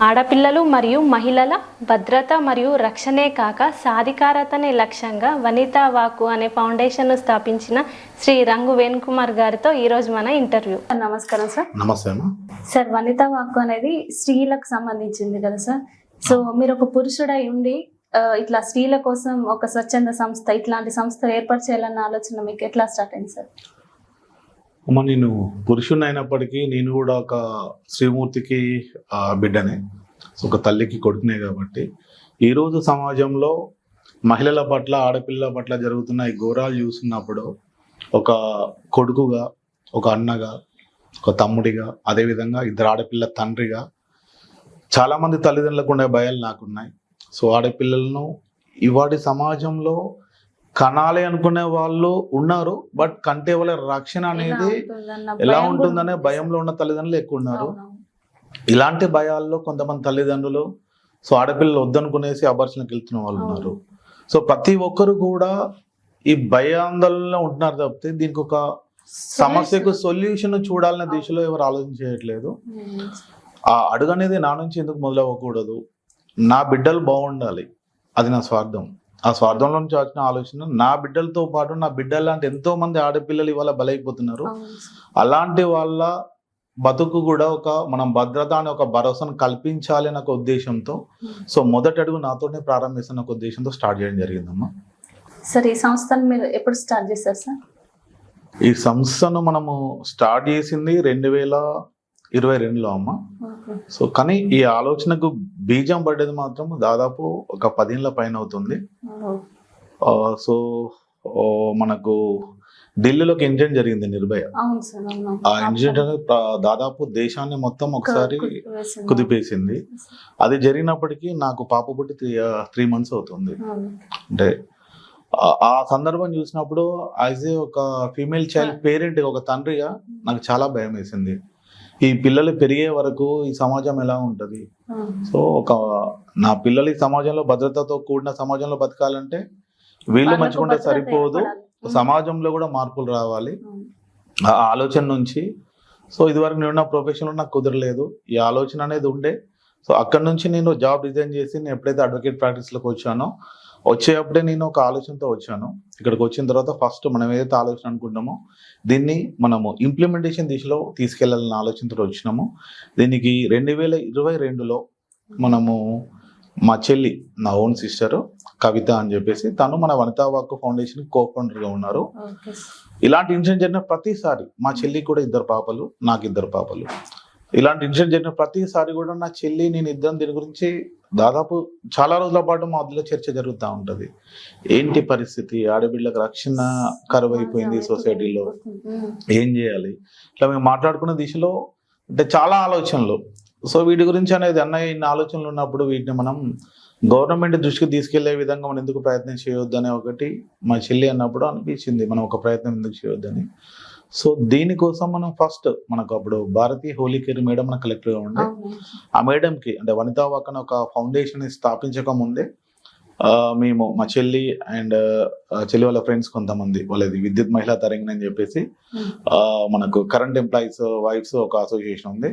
ఆడపిల్లలు మరియు మహిళల భద్రత మరియు రక్షణే కాక సాధికారతనే లక్ష్యంగా వనితా వాక్కు అనే ఫౌండేషన్ను స్థాపించిన శ్రీ రంగు వేణుకుమార్ గారితో ఈరోజు మన ఇంటర్వ్యూ. నమస్కారం సార్. నమస్తే సార్, వనితా వాక్కు అనేది స్త్రీలకు సంబంధించింది కదా సార్. సో మీరు ఒక పురుషుడై ఉండి ఇట్లా స్త్రీల కోసం ఒక స్వచ్ఛంద సంస్థ, ఇట్లాంటి సంస్థ ఏర్పాటు చేయాలన్న ఆలోచన మీకు ఎట్లా స్టార్ట్ అయింది సార్? అమ్మ, నేను పురుషుని అయినప్పటికీ నేను కూడా ఒక శ్రీమూర్తికి బిడ్డనే, ఒక తల్లికి కొడుకునే. కాబట్టి ఈరోజు సమాజంలో మహిళల పట్ల, ఆడపిల్లల పట్ల జరుగుతున్న ఈ ఘోరాలు చూస్తున్నప్పుడు ఒక కొడుకుగా, ఒక అన్నగా, ఒక తమ్ముడిగా, అదేవిధంగా ఇద్దరు ఆడపిల్ల తండ్రిగా చాలామంది తల్లిదండ్రులకు ఉండే భయాలు నాకున్నాయి. సో ఆడపిల్లలను ఇవాటి సమాజంలో కనాలి అనుకునే వాళ్ళు ఉన్నారు, బట్ కంటే వాళ్ళ రక్షణ అనేది ఎలా ఉంటుందనే భయంలో ఉన్న తల్లిదండ్రులు ఎక్కువ ఉన్నారు. ఇలాంటి భయాల్లో కొంతమంది తల్లిదండ్రులు సో ఆడపిల్లలు వద్దనుకునేసి అబార్షన్కి వెళ్తున్న వాళ్ళు ఉన్నారు. సో ప్రతి ఒక్కరు కూడా ఈ భయాందోళనలో ఉంటున్నారు తప్పితే దీనికి ఒక సమస్యకు సొల్యూషన్ చూడాలనే దిశలో ఎవరు ఆలోచించట్లేదు. ఆ అడుగు అనేది నా నుంచి ఎందుకు మొదలవ్వకూడదు, నా బిడ్డలు బాగుండాలి, అది నా స్వార్థం. ఆ స్వార్థంలో నుంచి వచ్చిన ఆలోచన, నా బిడ్డలతో పాటు నా బిడ్డలు లాంటి ఎంతో మంది ఆడపిల్లలు ఇవాళ బలైపోతున్నారు. అలాంటి వాళ్ళ బతుకు కూడా ఒక మనం భద్రత అనే ఒక భరోసాను కల్పించాలి అనే ఒక ఉద్దేశంతో, సో మొదటి అడుగు నాతోనే ప్రారంభిస్తున్న ఒక ఉద్దేశంతో స్టార్ట్ చేయడం జరిగిందమ్మా. సార్, ఈ సంస్థను మీరు ఎప్పుడు స్టార్ట్ చేశారు సార్? ఈ సంస్థను మనము స్టార్ట్ చేసింది 2022లో అమ్మ. సో కానీ ఈ ఆలోచనకు బీజం పడ్డది మాత్రం దాదాపు ఒక 10 ఏళ్ల పైన అవుతుంది. సో మనకు ఢిల్లీలోకి ఇన్సిడెంట్ జరిగింది, నిర్భయ. ఆ ఇన్సిడెంట్ అనేది దాదాపు దేశాన్ని మొత్తం ఒకసారి కుదిపేసింది. అది జరిగినప్పటికీ నాకు పాప పుట్టి 3 months అవుతుంది. అంటే ఆ సందర్భం చూసినప్పుడు యాజ్ ఏ ఒక ఫీమేల్ చైల్డ్ పేరెంట్, ఒక తండ్రిగా నాకు చాలా భయం వేసింది. ఈ పిల్లలు పెరిగే వరకు ఈ సమాజం ఎలా ఉంటుంది. సో నా పిల్లలు ఈ సమాజంలో భద్రతతో కూడిన సమాజంలో బతకాలంటే వీళ్ళు మంచిగా ఉంటే సరిపోదు, సమాజంలో కూడా మార్పులు రావాలి. ఆ ఆలోచన నుంచి సో ఇదివరకు నేను ఉన్న ప్రొఫెషన్లో నాకు కుదరలేదు, ఈ ఆలోచన అనేది ఉండే. సో అక్కడ నుంచి నేను జాబ్ రిజైన్ చేసి నేను ఎప్పుడైతే అడ్వకేట్ ప్రాక్టీస్లోకి వచ్చానో, వచ్చేటప్పుడే నేను ఒక ఆలోచనతో వచ్చాను. ఇక్కడికి వచ్చిన తర్వాత ఫస్ట్ మనం ఏదైతే ఆలోచన అనుకుంటామో దీన్ని మనము ఇంప్లిమెంటేషన్ దిశలో తీసుకెళ్లాలన్న ఆలోచనతో వచ్చినాము. దీనికి 2022లో మనము మా చెల్లి, నా ఓన్ సిస్టర్ కవిత అని చెప్పేసి, తను మన వనితా వాక్కు ఫౌండేషన్ కో-ఫౌండర్గా ఉన్నారు. ఇలాంటి ఇన్సిడెంట్ జరిగిన ప్రతిసారి, మా చెల్లికి కూడా 2 పాపలు, నాకు 2 పాపలు, ఇలాంటి ఇన్సిడెంట్ జరిగిన ప్రతిసారి కూడా నా చెల్లి నేను ఇద్దరం దీని గురించి దాదాపు చాలా రోజుల పాటు మా మధ్యలో చర్చ జరుగుతూ ఉంటుంది. ఏంటి పరిస్థితి, ఆడపిల్లలకు రక్షణ కరువైపోయింది సొసైటీలో, ఏం చేయాలి, ఇట్లా మేము మాట్లాడుకున్న దిశలో అంటే చాలా ఆలోచనలు. సో వీటి గురించి అనేది అన్నయ్య ఇన్ని ఆలోచనలు ఉన్నప్పుడు వీటిని మనం గవర్నమెంట్ దృష్టికి తీసుకెళ్లే విధంగా మనం ఎందుకు ప్రయత్నం చేయొద్దు అనే ఒకటి మా చెల్లి అన్నప్పుడు అనిపించింది, మనం ఒక ప్రయత్నం ఎందుకు చేయొద్దని. సో దీనికోసం మనం ఫస్ట్ మనకు అప్పుడు భారతీ హోలీకేరి మేడం మన కలెక్టర్గా ఉండే, ఆ మేడంకి అంటే వనితా వాక్కు అనే ఒక ఫౌండేషన్ స్థాపించక ముందే మేము మా చెల్లి అండ్ చెల్లి వాళ్ళ ఫ్రెండ్స్ కొంతమంది, వాళ్ళది విద్యుత్ మహిళా తరంగిణి అని చెప్పేసి మనకు కరెంట్ ఎంప్లాయీస్ వైఫ్స్ ఒక అసోసియేషన్ ఉంది,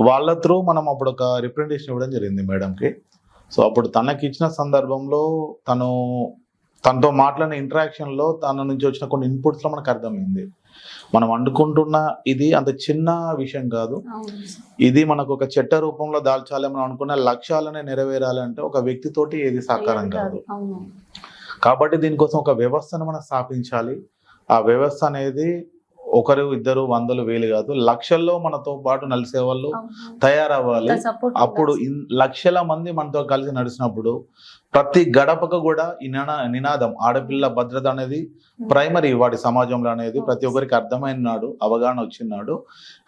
వాళ్ళ త్రూ మనం అప్పుడు ఒక రిప్రజెంటేషన్ ఇవ్వడం జరిగింది మేడంకి. సో అప్పుడు తనకి ఇచ్చిన సందర్భంలో తనతో మాట్లాడిన ఇంటరాక్షన్లో తన నుంచి వచ్చిన కొన్ని ఇన్పుట్స్లో మనకు అర్థమైంది, మనం అనుకుంటున్న ఇది అంత చిన్న విషయం కాదు, ఇది మనకు ఒక చట్ట రూపంలో దాల్చాలి, మనం అనుకున్న లక్ష్యాలనే నెరవేరాలంటే ఒక వ్యక్తితోటి ఏది సాకారం కాదు. కాబట్టి దీనికోసం ఒక వ్యవస్థను మనం స్థాపించాలి. ఆ వ్యవస్థ అనేది ఒకరు, ఇద్దరు, 100, 1000 కాదు, లక్షల్లో మనతో పాటు నలిసే వాళ్ళు తయారవ్వాలి. అప్పుడు లక్షల మంది మనతో కలిసి నడిచినప్పుడు ప్రతి గడపకు కూడా ఈ నినాదం ఆడపిల్ల భద్రత అనేది ప్రైమరీ వాడి సమాజంలో అనేది ప్రతి ఒక్కరికి అర్థమైన నాడు, అవగాహన వచ్చినాడు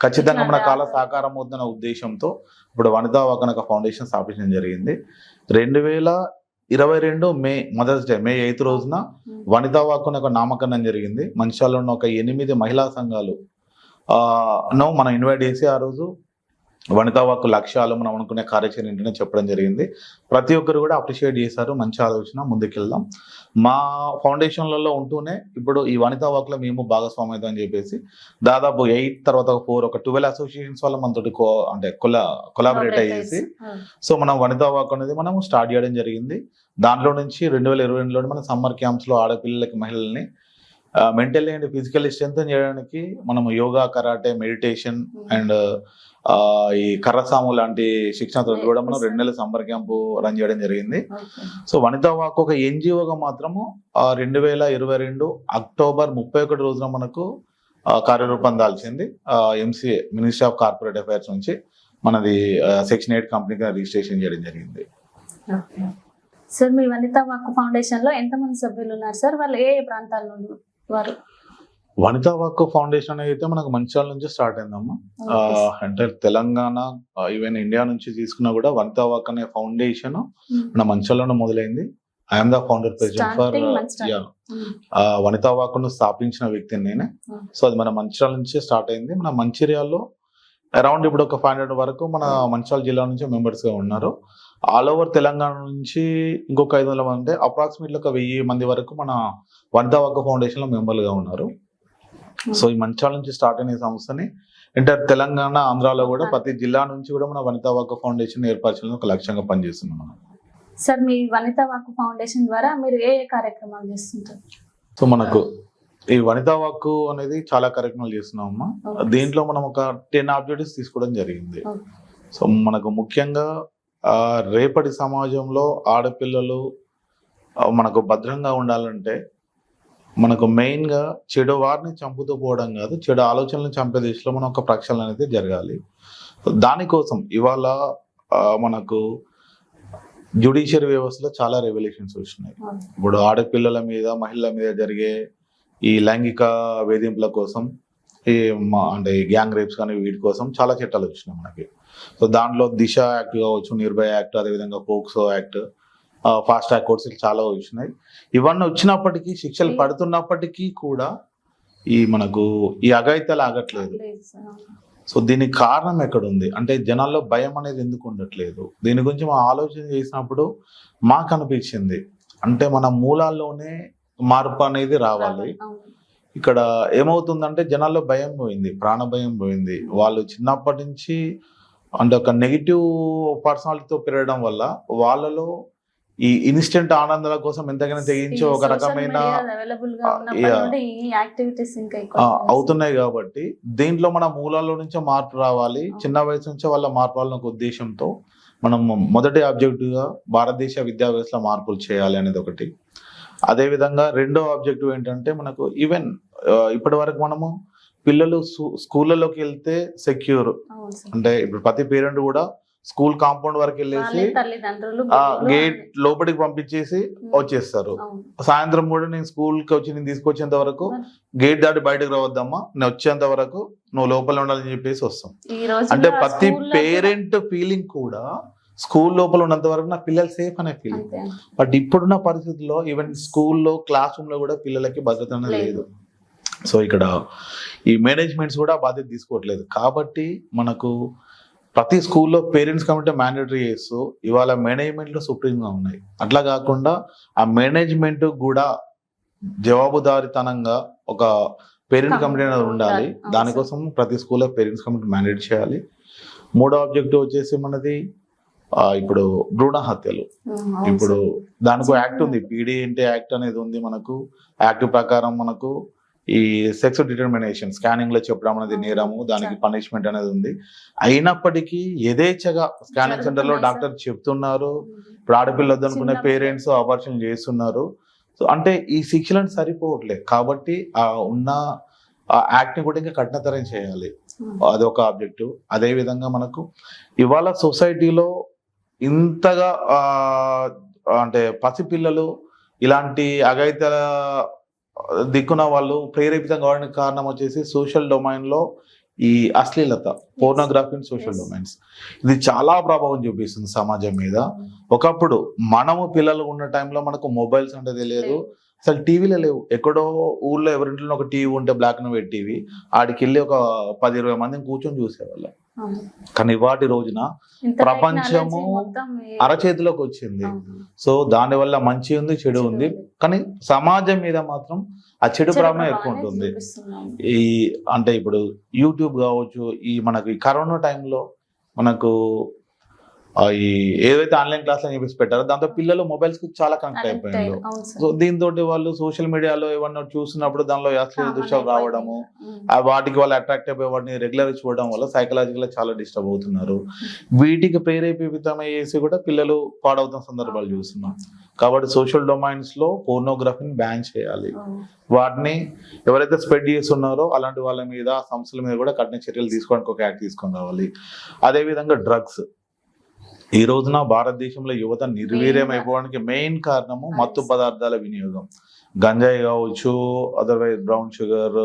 ఖచ్చితంగా మన కాల సాకారం అవుతున్న ఉద్దేశంతో ఇప్పుడు వనితా వాక్కు అనే ఫౌండేషన్ స్థాపించడం జరిగింది. 2022 మే మదర్స్ డే, May 8 రోజున వనితా వాక్కు అనే నామకరణం జరిగింది. మంచిర్యాలలో ఉన్న ఒక 8 మహిళా సంఘాలు మనం ఇన్వైట్ చేసి ఆ రోజు వనితా వాక్ లక్ష్యాలు మనం అనుకునే కార్యాచరణ ఏంటనే చెప్పడం జరిగింది. ప్రతి ఒక్కరు కూడా అప్రిషియేట్ చేశారు. మంచి ఆలోచన, ముందుకెళ్దాం. మా ఫౌండేషన్లలో ఉంటూనే ఇప్పుడు ఈ వనితా వాక్లో మేము భాగస్వామ్యం అని చెప్పేసి దాదాపు 8 తర్వాత 4 ఒక 12 అసోసియేషన్స్ వల్ల మనతోటి కొలాబరేట్ అయ్యేసి సో మనం వనితా వాక్ అనేది మనం స్టార్ట్ చేయడం జరిగింది. దాంట్లో నుంచి 2022లో మన సమ్మర్ క్యాంప్స్ లో ఆడపిల్లలకి, మహిళల్ని మెంటల్లీ అండ్ ఫిజికల్లీ స్ట్రెంథెన్ చేయడానికి మనం యోగా, కరాటే, మెడిటేషన్ అండ్ ఈ కర్రసాము లాంటి శిక్షణతో కూడా మనం 2 నెలల సమ్మర్ క్యాంపు రన్ చేయడం జరిగింది. సో వనితా వాక్ ఒక ఎన్జిఓగా మాత్రము 2022 అక్టోబర్ 31 రోజున మనకు కార్యరూపం దాల్చింది. MCA ministry of corporate affairs నుంచి మనది సెక్షన్ 8 కంపెనీగా రిజిస్ట్రేషన్ చేయడం జరిగింది. సార్, మీ వనితా వాక్ ఫౌండేషన్ లో ఎంతమంది సభ్యులు ఉన్నారు సార్? వాళ్ళు ఏ ప్రాంతాల నుండి వారు? వనితా వాక్ ఫౌండేషన్ అయితే మనకు మంచిర్యాల నుంచి స్టార్ట్ అయిందమ్మా. అంటే తెలంగాణ, ఈవెన్ ఇండియా నుంచి తీసుకున్నా కూడా వనితా వాక్ అనే ఫౌండేషన్ మన మంచిర్యాలలో మొదలైంది. I'm the founder president for Vanitha walk ను స్థాపించిన వ్యక్తిని నేనే. సో అది మన మంచిర్యాల నుంచి స్టార్ట్ అయింది. మన మంచిర్యాలలో అరౌండ్ ఇప్పుడు ఒక 500 వరకు మన మంచిర్యాల జిల్లా నుంచి మెంబర్స్ గా ఉన్నారు. ఆల్ ఓవర్ తెలంగాణ నుంచి ఇంకొక 500 మంది, అంటే అప్రాక్సిమేట్లీ ఒక 1000 మంది వరకు మన వనితా వాక్ ఫౌండేషన్ లో మెంబర్లుగా ఉన్నారు. సో ఈ మంచిర్యాల నుంచి స్టార్ట్ అయిన సంస్థని ఎంటర్ తెలంగాణ, ఆంధ్రాలో కూడా ప్రతి జిల్లా నుంచి కూడా మన వనితా వాక్ ఫౌండేషన్ ఏర్పరచాలని ఒక లక్ష్యంగా పనిచేస్తున్నాం మనం. సార్, మీ వనితా వాక్ ఫౌండేషన్ ద్వారా మీరు ఏ కార్యక్రమాలు చేస్తుంటారు? సో మనకు ఈ వనితా వాక్ అనేది చాలా కార్యక్రమాలు చేస్తున్నామమ్మా. దీంట్లో మనం ఒక 10 ఆబ్జెక్టివ్స్ తీసుకోవడం జరిగింది. సో మనకు ముఖ్యంగా రేపటి సమాజంలో ఆడపిల్లలు మనకు భద్రంగా ఉండాలంటే మనకు మెయిన్ గా చెడు వారిని చంపుతూ పోవడం కాదు, చెడు ఆలోచనలను చంపే దిశలో మనం ఒక ప్రక్షాళన అనేది జరగాలి. దానికోసం ఇవాళ మనకు జ్యుడిషియరీ వ్యవస్థలో చాలా రెవల్యూషన్స్ వచ్చినాయి. ఇప్పుడు ఆడపిల్లల మీద, మహిళల మీద జరిగే ఈ లైంగిక వేధింపుల కోసం, ఈ అంటే గ్యాంగ్ రేప్స్ కానీ వీటి కోసం చాలా చట్టాలు వచ్చినాయి మనకి. సో దాంట్లో దిశ యాక్ట్ కావచ్చు, నిర్భయ యాక్ట్, అదేవిధంగా POCSO act, fast track courts చాలా వచ్చినాయి. ఇవన్నీ వచ్చినప్పటికీ, శిక్షలు పడుతున్నప్పటికీ కూడా ఈ మనకు ఈ అఘాయిత్యాలు ఆగట్లేదు. సో దీనికి కారణం ఎక్కడుంది అంటే జనాల్లో భయం అనేది ఎందుకు ఉండట్లేదు? దీని గురించి మనం ఆలోచన చేసినప్పుడు మాకు అనిపించింది అంటే మన మూలాల్లోనే మార్పు అనేది రావాలి. ఇక్కడ ఏమవుతుందంటే జనాల్లో భయం పోయింది, ప్రాణ భయం పోయింది. వాళ్ళు చిన్నప్పటి నుంచి అంటే ఒక నెగిటివ్ పర్సనాలిటీతో పెరగడం వల్ల వాళ్ళలో ఈ ఇన్స్టెంట్ ఆనందాల కోసం ఎంతకైనా తెగించి ఒక రకమైన అవుతున్నాయి. కాబట్టి దీంట్లో మన మూలాల్లో నుంచే మార్పు రావాలి, చిన్న వయసు నుంచే వాళ్ళ మార్పు రావాలనే ఒక ఉద్దేశంతో మనం మొదటి ఆబ్జెక్టివ్ గా భారతదేశ విద్యా వ్యవస్థలో మార్పులు చేయాలి అనేది ఒకటి. అదే విధంగా రెండో ఆబ్జెక్టివ్ ఏంటంటే మనకు ఈవెన్ ఇప్పటి వరకు మనము పిల్లలు స్కూళ్ళలోకి వెళ్తే సెక్యూర్, అంటే ఇప్పుడు ప్రతి పేరెంట్ కూడా స్కూల్ కాంపౌండ్ వరకు వెళ్ళేసి గేట్ లోపలికి పంపించేసి వచ్చేస్తారు. సాయంత్రం కూడా నేను స్కూల్కి వచ్చి నేను తీసుకొచ్చేంత వరకు గేట్ దాటి బయటకు రావద్దమ్మా, నేను వచ్చేంత వరకు నువ్వు లోపల ఉండాలని చెప్పేసి వస్తాం. అంటే ప్రతి పేరెంట్ ఫీలింగ్ కూడా స్కూల్ లోపల ఉన్నంత వరకు నా పిల్లలు సేఫ్ అనే ఫీలింగ్. బట్ ఇప్పుడున్న పరిస్థితుల్లో ఈవెన్ స్కూల్లో, క్లాస్ రూమ్ లో కూడా పిల్లలకి భద్రత అనేది లేదు. సో ఇక్కడ ఈ మేనేజ్మెంట్స్ కూడా బాధ్యత తీసుకోవట్లేదు. కాబట్టి మనకు ప్రతి స్కూల్లో పేరెంట్స్ కమిటీ మ్యాండేటరీ చేస్తూ ఇవాళ మేనేజ్మెంట్లో సుప్రీంగా ఉన్నాయి. అట్లా కాకుండా ఆ మేనేజ్మెంట్ కూడా జవాబుదారితనంగా ఒక పేరెంట్ కమిటీ అనేది ఉండాలి. దానికోసం ప్రతి స్కూల్లో పేరెంట్స్ కమిటీ మ్యాండేట్ చేయాలి. మూడో ఆబ్జెక్టివ్ వచ్చేసి మనది ఇప్పుడు భ్రూణ హత్యలు. ఇప్పుడు దానికి యాక్ట్ ఉంది, PDNT యాక్ట్ అనేది ఉంది మనకు. యాక్ట్ ప్రకారం మనకు ఈ సెక్స్ డిటర్మినేషన్ స్కానింగ్ లో చెప్పడం అనేది నేరము, దానికి పనిష్మెంట్ అనేది ఉంది. అయినప్పటికీ యథేచ్ఛగా స్కానింగ్ సెంటర్ లో డాక్టర్ చెప్తున్నారు, ఇప్పుడు ఆడపిల్ల వద్దనుకునే పేరెంట్స్ అబార్షన్ చేస్తున్నారు. సో అంటే ఈ శిక్షలను సరిపోవట్లేదు. కాబట్టి ఉన్న యాక్ట్ ని కూడా ఇంకా కఠినతరం చేయాలి, అదొక ఆబ్జెక్టివ్. అదే విధంగా మనకు ఇవాళ సొసైటీలో ఇంతగా అంటే పసిపిల్లలు ఇలాంటి అఘాయిత్యాల దిక్కున వాళ్ళు ప్రేరేపితం కావడానికి కారణం వచ్చేసి సోషల్ డొమైన్ లో ఈ అశ్లీలత, పోర్నోగ్రఫీ అండ్ సోషల్ డొమైన్స్, ఇది చాలా ప్రభావం చూపిస్తుంది సమాజం మీద. ఒకప్పుడు మనము పిల్లలు ఉన్న టైంలో మనకు మొబైల్స్ అంటే తెలియదు, అసలు టీవీలో లేవు. ఎక్కడో ఊళ్ళో ఎవరింట్లో ఒక టీవీ ఉంటే బ్లాక్ అండ్ వైట్ టీవీ, ఆడికి వెళ్ళి ఒక 10-20 మందిని కూర్చొని చూసేవాళ్ళం. కానీ వాటి రోజున ప్రపంచము అరచేతిలోకి వచ్చింది. సో దానివల్ల మంచి ఉంది, చెడు ఉంది. కానీ సమాజం మీద మాత్రం ఆ చెడు ప్రభావం ఎక్కువ ఉంటుంది. ఈ అంటే ఇప్పుడు యూట్యూబ్ కావచ్చు, ఈ మనకి కరోనా టైంలో మనకు ఈ ఏదైతే ఆన్లైన్ క్లాస్ అని చెప్పేసి పెట్టారో దాంతో పిల్లలు మొబైల్స్ కి చాలా కనెక్ట్ అయిపోయారు. సో దీంతో వాళ్ళు సోషల్ మీడియాలో ఏమన్నా చూసినప్పుడు దానిలో అశ్లీల దృశ్యాలు రావడము, వాటికి వాళ్ళు అట్రాక్ట్ అయిపోయి వాటిని రెగ్యులర్ చూడడం వల్ల సైకలాజికల్ చాలా డిస్టర్బ్ అవుతున్నారు. వీటికి ప్రేరేపితమయ్యేసి కూడా పిల్లలు పాడవుతున్న సందర్భాలు చూస్తున్నాం. కాబట్టి సోషల్ డొమైన్స్ లో పోర్నోగ్రఫీని బ్యాన్ చేయాలి. వాటిని ఎవరైతే స్ప్రెడ్ చేస్తున్నారో అలాంటి వాళ్ళ మీద, సంస్థల మీద కూడా కఠిన చర్యలు తీసుకోవడానికి ఒక యాక్ట్ తీసుకొని రావాలి. అదేవిధంగా డ్రగ్స్, ఈ రోజున భారతదేశంలో యువత నిర్వీర్యం అయిపోవడానికి మెయిన్ కారణము మత్తు పదార్థాల వినియోగం. గంజాయి కావచ్చు, otherwise brown sugar,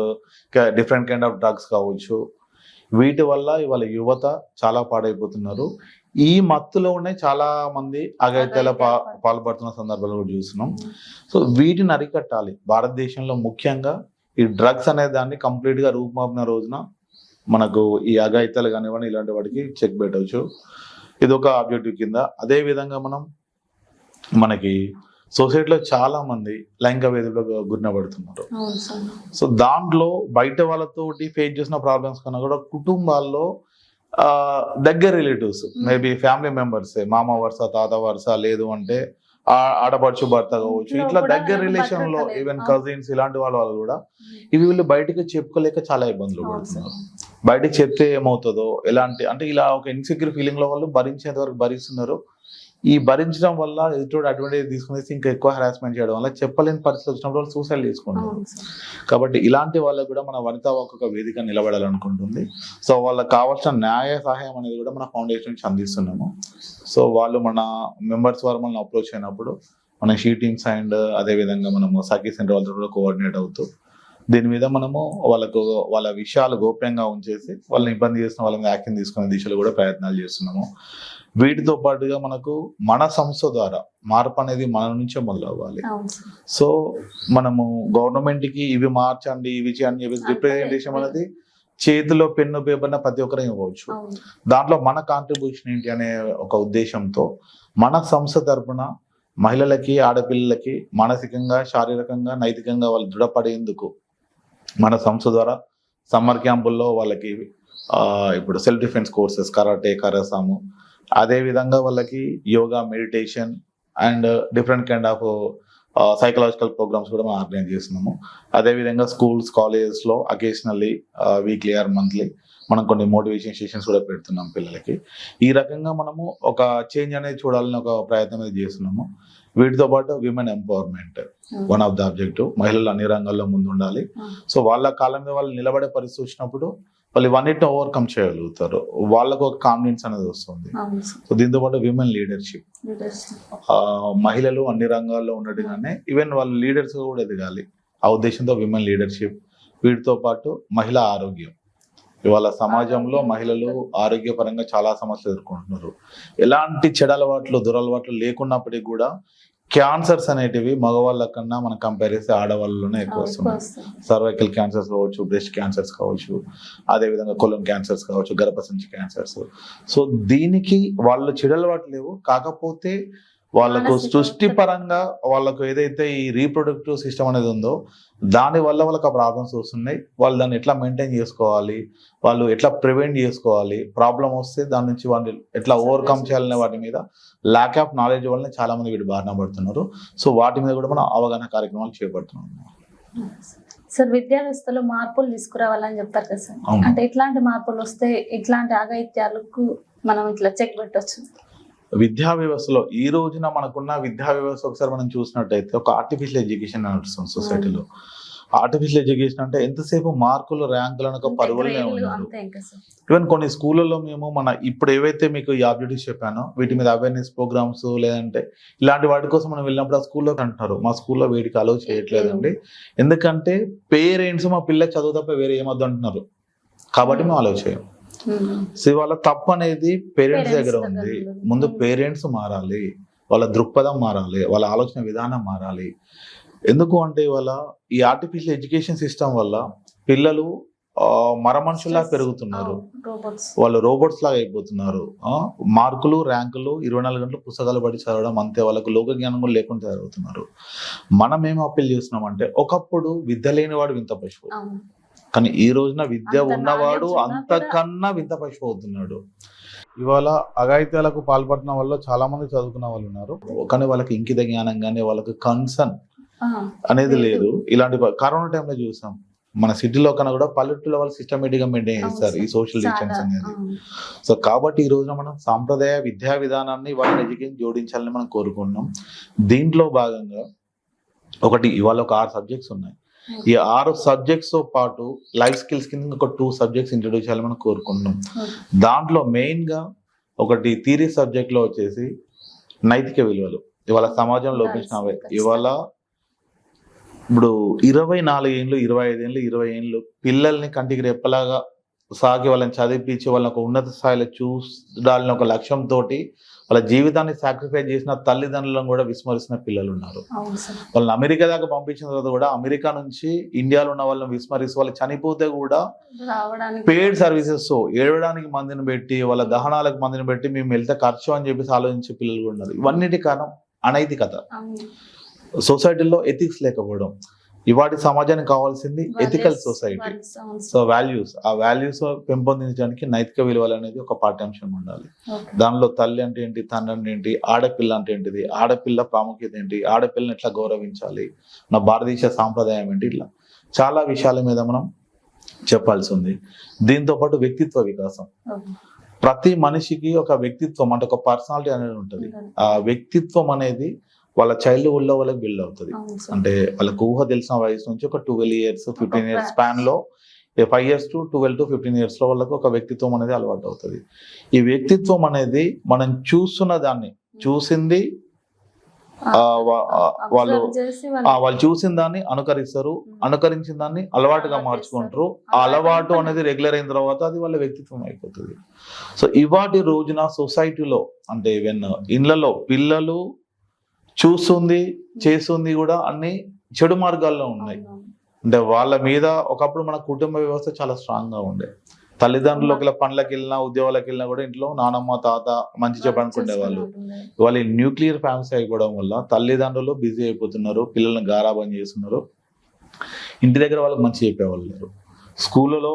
different kind of drugs కావచ్చు. వీటి వల్ల ఇవాళ యువత చాలా పాడైపోతున్నారు. ఈ మత్తులో ఉన్నాయి చాలా మంది అఘాయిత్యాల పాల్పడుతున్న సందర్భాలు కూడా చూస్తున్నాం. సో వీటిని అరికట్టాలి. భారతదేశంలో ముఖ్యంగా ఈ డ్రగ్స్ అనే దాన్ని కంప్లీట్ గా రూపుమాపిన రోజున మనకు ఈ అఘాయిత్యాలు కానివ్వండి ఇలాంటి వాటికి చెక్ పెట్టవచ్చు. ఇది ఒక ఆబ్జెక్టివ్ కింద. అదే విధంగా మనకి సొసైటీలో చాలా మంది లైంగిక వేధింపులకు గురినబడుతున్నారు. సో దాంట్లో బయట వాళ్ళతోటి ఫేస్ చేసిన ప్రాబ్లమ్స్ కన్నా కూడా కుటుంబాల్లో దగ్గర రిలేటివ్స్, మేబీ ఫ్యామిలీ మెంబర్స్, మామ వరుస, తాత వరుస, లేదు అంటే ఆడపడుచు భర్త కావచ్చు, ఇట్లా దగ్గర రిలేషన్ లో ఈవెన్ కజిన్స్ ఇలాంటి వాళ్ళు కూడా వీళ్ళు బయటకు చెప్పుకోలేక చాలా ఇబ్బందులు పడుతున్నారు. బయటకు చెప్తే ఏమవుతుందో ఎలాంటి అంటే ఇలా ఒక ఇన్సెక్యూర్ ఫీలింగ్ లో వాళ్ళు భరించేంత వరకు భరిస్తున్నారు. ఈ భరించడం వల్ల ఎదుటి అడ్వాంటేజ్ తీసుకునేసి ఇంకా ఎక్కువ హెరాస్మెంట్ చేయడం వల్ల చెప్పలేని పరిస్థితి వచ్చినప్పుడు వాళ్ళు సూసైడ్ చేసుకుంటారు. కాబట్టి ఇలాంటి వాళ్ళకు కూడా మన వనితా వాక్ ఒక వేదిక నిలబడాలనుకుంటుంది. సో వాళ్ళకి కావాల్సిన న్యాయ సహాయం అనేది కూడా మన ఫౌండేషన్ నుంచి అందిస్తున్నాము. సో వాళ్ళు మన మెంబర్స్ వారు మనల్ని అప్రోచ్ అయినప్పుడు మన షీ టీమ్స్ అండ్ అదేవిధంగా మనము సఖీ సెంటర్ వాళ్ళతో కూడా కోఆర్డినేట్ అవుతూ దీని మీద మనము వాళ్ళ విషయాలు గోప్యంగా ఉంచేసి వాళ్ళని ఇబ్బంది చేసిన వాళ్ళ మీద యాక్షన్ తీసుకునే దిశలో కూడా ప్రయత్నాలు చేస్తున్నాము. వీటితో పాటుగా మనకు మన సంస్థ ద్వారా మార్పు అనేది మన నుంచే మొదలవ్వాలి. సో మనము గవర్నమెంట్ కి ఇవి మార్చండి, ఇవి చేయండి చెప్పేసి రిప్రజెంటేషన్ అనేది చేతిలో పెన్ను పేపర్న ప్రతి ఒక్కరు ఇవ్వచ్చు. దాంట్లో మన కాంట్రిబ్యూషన్ ఏంటి అనే ఒక ఉద్దేశంతో మన సంస్థ తరపున మహిళలకి, ఆడపిల్లలకి మానసికంగా, శారీరకంగా, నైతికంగా వాళ్ళు దృఢపడేందుకు మన సంస్థ ద్వారా సమ్మర్ క్యాంపుల్లో వాళ్ళకి ఇప్పుడు సెల్ఫ్ డిఫెన్స్ కోర్సెస్, కరాటే, కరాసాము, అదే విధంగా వాళ్ళకి yoga, meditation and different kind of psychological programs కూడా మనం ఆర్గనైజ్ చేస్తున్నాము. అదేవిధంగా స్కూల్స్, కాలేజెస్లో అకేషనల్లీ వీక్లీ ఆర్ మంత్లీ మనం కొన్ని మోటివేషన్ సెషన్స్ కూడా పెడుతున్నాం పిల్లలకి. ఈ రకంగా మనము ఒక చేంజ్ అనేది చూడాలని ఒక ప్రయత్నం అనేది చేస్తున్నాము. వీటితో పాటు women empowerment one of the objective. మహిళలు అన్ని రంగాల్లో ముందు ఉండాలి. సో వాళ్ళ కాలం మీద వాళ్ళు నిలబడే పరిస్థితి వచ్చినప్పుడు వాళ్ళు ఇవన్నిటిని ఓవర్కమ్ చేయగలుగుతారు. వాళ్ళకు ఒక కాన్ఫిడెన్స్ అనేది వస్తుంది. సో దీంతో పాటు విమెన్ లీడర్షిప్, మహిళలు అన్ని రంగాల్లో ఉన్నట్టుగానే ఈవెన్ వాళ్ళ లీడర్స్ కూడా ఎదగాలి. ఆ ఉద్దేశంతో విమెన్ లీడర్షిప్. వీటితో పాటు మహిళా ఆరోగ్యం. ఇవాళ సమాజంలో మహిళలు ఆరోగ్యపరంగా చాలా సమస్యలు ఎదుర్కొంటున్నారు. ఎలాంటి చెడలవాట్లు, దురలవాట్లు లేకున్నప్పటికీ కూడా క్యాన్సర్స్ అనేటివి మగవాళ్ళ కన్నా మనం కంపేర్ చేస్తే ఆడవాళ్ళలోనే ఎక్కువ వస్తున్నాయి. సర్వైకల్ క్యాన్సర్స్ కావచ్చు, బ్రెస్ట్ క్యాన్సర్స్ కావచ్చు, అదేవిధంగా కొలన్ క్యాన్సర్స్ కావచ్చు, గర్భసంచి క్యాన్సర్స్. సో దీనికి వాళ్ళు చెడలవాట్లు లేవు, కాకపోతే వాళ్ళకు సృష్టి పరంగా వాళ్ళకు ఏదైతే ఈ రీప్రొడక్టివ్ సిస్టమ్ అనేది ఉందో దాని వల్ల వాళ్ళకి ఆ ప్రాబ్లమ్స్ వస్తున్నాయి. వాళ్ళు దాన్ని ఎట్లా మెయింటైన్ చేసుకోవాలి, వాళ్ళు ఎట్లా ప్రివెంట్ చేసుకోవాలి, ప్రాబ్లం వస్తే దాని నుంచి వాళ్ళు ఎట్లా ఓవర్కమ్ చేయాలనే వాటి మీద ల్యాక్ ఆఫ్ నాలెడ్జ్ వల్ల చాలా మంది వీటి బారిన పడుతున్నారు. సో వాటి మీద కూడా మనం అవగాహన కార్యక్రమాలు చేపడుతున్నాం. సార్, విద్యా వ్యవస్థలో మార్పులు తీసుకురావాలని చెప్తారు కదా సార్, అంటే ఎట్లాంటి మార్పులు వస్తే ఇట్లాంటి అఘాయిత్యాలకు మనం ఇట్లా చెక్ పెట్టవచ్చు? విద్యా వ్యవస్థలో ఈ రోజున మనకున్న విద్యా వ్యవస్థ ఒకసారి మనం చూసినట్టయితే ఒక ఆర్టిఫిషియల్ ఎడ్యుకేషన్ నడుస్తుంది సొసైటీలో. ఆర్టిఫిషియల్ ఎడ్యుకేషన్ అంటే ఎంతసేపు మార్కులు, ర్యాంకులను ఒక పరుగులనే ఉన్నారు. ఈవెన్ కొన్ని స్కూళ్ళలో మేము ఇప్పుడు ఏవైతే మీకు ఈ ఆబ్జెక్టివ్స్ చెప్పానో వీటి మీద అవేర్నెస్ ప్రోగ్రామ్స్ లేదంటే ఇలాంటి వాటి కోసం మనం వెళ్ళినప్పుడు ఆ స్కూల్లో అంటారు మా స్కూల్లో వీటికి అలౌ చేయట్లేదండి, ఎందుకంటే పేరెంట్స్ మా పిల్లకి చదువు తప్ప వేరే ఏమొద్దు అంటున్నారు కాబట్టి మేము అలౌ చేయం. సో వాళ్ళ తప్పు అనేది పేరెంట్స్ దగ్గర ఉంది. ముందు పేరెంట్స్ మారాలి, వాళ్ళ దృక్పథం మారాలి, వాళ్ళ ఆలోచన విధానం మారాలి. ఎందుకు అంటే ఇవాళ ఈ ఆర్టిఫిషియల్ ఎడ్యుకేషన్ సిస్టమ్ వల్ల పిల్లలు మరమనుషులా పెరుగుతున్నారు, రోబోట్స్. వాళ్ళు రోబోట్స్ లాగా అయిపోతున్నారు. మార్కులు ర్యాంకులు 24 గంటలు పుస్తకాలు పడి చదవడం అంతే, వాళ్ళకు లోక జ్ఞానం కూడా లేకుండా చదువుతున్నారు. మనం ఏం అప్పీల్ చేస్తున్నామంటే ఒకప్పుడు విద్య లేనివాడు వింత పశువు, కానీ ఈ రోజున విద్య అంత ఉన్నవాడు knowledge ఉన్నా అంతకన్నా వింత పశువు అవుతున్నాడు. ఇవాళ అఘాయిత్యాలకు పాల్పడిన వాళ్ళు చాలా మంది చదువుకున్న వాళ్ళు ఉన్నారు, కానీ వాళ్ళకి ఇంకిత జ్ఞానం కానీ వాళ్ళకి కన్సర్న్ అనేది లేదు. ఇలాంటి కరోనా టైంలో చూసాం మన సిటీలో కన్నా కూడా పల్లెటూళ్ళ వాళ్ళు సిస్టమేటిక్ గా మెయింటైన్ చేస్తారు ఈ సోషల్ డిస్టెన్స్ అనేది. సో కాబట్టి ఈ రోజున మనం సాంప్రదాయ విద్యా విధానాన్ని వాళ్ళని ఎడ్యుకేషన్ జోడించాలని మనం కోరుకుంటున్నాం. దీంట్లో భాగంగా ఒకటి ఇవాళ ఒక 6 సబ్జెక్ట్స్ ఉన్నాయి. ఈ 6 సబ్జెక్ట్స్ తో పాటు లైఫ్ స్కిల్స్ కింద ఒక 2 సబ్జెక్ట్స్ ఇంట్రొడ్యూస్ చేయాలని మనం కోరుకుంటున్నాం. దాంట్లో మెయిన్ గా ఒకటి థియరీ సబ్జెక్ట్ లో వచ్చేసి నైతిక విలువలు. ఇవాళ సమాజంలో లోపించినవే. ఇవాళ ఇప్పుడు 24 ఏళ్ళు 25 ఏళ్ళు 20 ఏళ్ళు పిల్లల్ని కంటికి రెప్పలాగా సాగి వాళ్ళని చదివించి వాళ్ళని ఒక ఉన్నత స్థాయిలో చూడాలని ఒక లక్ష్యంతో వాళ్ళ జీవితాన్ని సాక్రిఫైస్ చేసిన తల్లిదండ్రులను కూడా విస్మరిస్తున్న పిల్లలు ఉన్నారు. వాళ్ళని అమెరికా దాకా పంపించిన తర్వాత కూడా అమెరికా నుంచి ఇండియాలో ఉన్న వాళ్ళని విస్మరిస్తూ వాళ్ళు చనిపోతే కూడా పెయిడ్ సర్వీసెస్ ఏడవడానికి మందిని పెట్టి వాళ్ళ దహనాలకు మందిని పెట్టి మేము వెళ్తే ఖర్చు అని చెప్పేసి ఆలోచించే పిల్లలు కూడా ఉన్నారు. ఇవన్నిటి కారణం అనైతికత, సొసైటీలో ఎథిక్స్ లేకపోవడం. ఇవాటి సమాజానికి కావాల్సింది ఎథికల్ సొసైటీ. సో వాల్యూస్, ఆ వాల్యూస్ పెంపొందించడానికి నైతిక విలువలు అనేది ఒక పాఠ్యాంశం ఉండాలి. దానిలో తల్లి అంటే ఏంటి, తండ్రి అంటే ఏంటి, ఆడపిల్ల అంటే ఏంటిది, ఆడపిల్ల ప్రాముఖ్యత ఏంటి, ఆడపిల్లని ఎట్లా గౌరవించాలి, నా భారతదేశ సాంప్రదాయం ఏంటి, ఇట్లా చాలా విషయాల మీద మనం చెప్పాల్సి ఉంది. దీంతో పాటు వ్యక్తిత్వ వికాసం. ప్రతి మనిషికి ఒక వ్యక్తిత్వం అంటే ఒక పర్సనాలిటీ అనేది ఉంటుంది. ఆ వ్యక్తిత్వం అనేది వాళ్ళ చైల్డ్హుడ్ లో వాళ్ళకి బిల్డ్ అవుతుంది. అంటే వాళ్ళకు ఊహ తెలిసిన వయసు నుంచి ఒక 12 years 15 years స్పాన్ లో 5 years to 12 to 15 years లో వాళ్ళకు ఒక వ్యక్తిత్వం అనేది అలవాటు అవుతుంది. ఈ వ్యక్తిత్వం అనేది మనం చూస్తున్న దాన్ని చూసింది వాళ్ళు చూసిన దాన్ని అనుకరిస్తారు, అనుకరించిన దాన్ని అలవాటుగా మార్చుకుంటారు. ఆ అలవాటు అనేది రెగ్యులర్ అయిన తర్వాత అది వాళ్ళ వ్యక్తిత్వం అయిపోతుంది. సో ఇవాటి రోజున సొసైటీలో అంటే ఇళ్లలో పిల్లలు చూస్తుంది చేస్తుంది కూడా అన్ని చెడు మార్గాల్లో ఉన్నాయి. అంటే వాళ్ళ మీద ఒకప్పుడు మన కుటుంబ వ్యవస్థ చాలా స్ట్రాంగ్ గా ఉండే, తల్లిదండ్రులు ఒకవేళ పనులకు వెళ్ళినా ఉద్యోగాలకు వెళ్ళినా కూడా ఇంట్లో నానమ్మ తాత మంచి చెప్పనుకునే వాళ్ళు. వాళ్ళు న్యూక్లియర్ ఫ్యామిలీస్ అయిపోవడం వల్ల తల్లిదండ్రులు బిజీ అయిపోతున్నారు, పిల్లల్ని గారాబం చేస్తున్నారు, ఇంటి దగ్గర వాళ్ళకి మంచి చెప్పేవాళ్ళు లేరు, స్కూళ్ళలో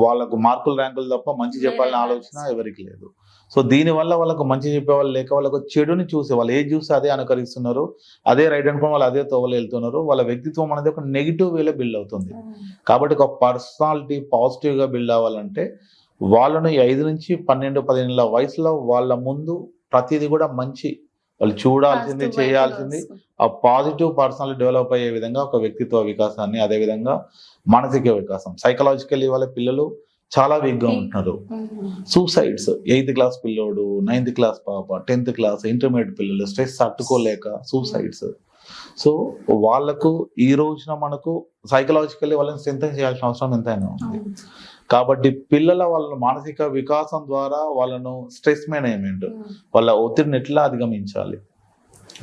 వాళ్ళకు మార్కులు ర్యాంకులు తప్ప మంచి చెప్పాలని ఆలోచన ఎవరికి లేదు. సో దీనివల్ల వాళ్ళకు మంచి చెప్పేవాళ్ళు లేక వాళ్ళకు చెడుని చూసి వాళ్ళు ఏది చూసి అదే అనుకరిస్తున్నారు, అదే రైట్ అనుకుని వాళ్ళు అదే తోవలు వెళ్తున్నారు. వాళ్ళ వ్యక్తిత్వం అనేది ఒక నెగిటివ్ వేలో బిల్డ్ అవుతుంది. కాబట్టి ఒక పర్సనాలిటీ పాజిటివ్ గా బిల్డ్ అవ్వాలంటే వాళ్ళను 5 నుంచి 12-15 వయసులో వాళ్ళ ముందు ప్రతిదీ కూడా మంచి వాళ్ళు చూడాల్సింది చేయాల్సింది ఆ పాజిటివ్ పర్సనాలిటీ డెవలప్ అయ్యే విధంగా ఒక వ్యక్తిత్వ వికాసాన్ని, అదే విధంగా మానసిక వికాసం. సైకలాజికల్లీ వాళ్ళ పిల్లలు చాలా వీక్ గా ఉంటున్నారు. సూసైడ్స్ 8th క్లాస్ పిల్లోడు, 9th క్లాస్ పాప, 10th క్లాస్ ఇంటర్మీడియట్ పిల్లలు స్ట్రెస్ తట్టుకోలేక సూసైడ్స్. సో వాళ్ళకు ఈ రోజున మనకు సైకలాజికల్లీ వాళ్ళని స్ట్రెంథెన్ చేయాల్సిన అవసరం ఎంతైనా ఉంది. కాబట్టి వాళ్ళ మానసిక వికాసం ద్వారా వాళ్ళను స్ట్రెస్ మేనేజ్మెంట్, వాళ్ళ ఒత్తిడిని ఎట్లా అధిగమించాలి,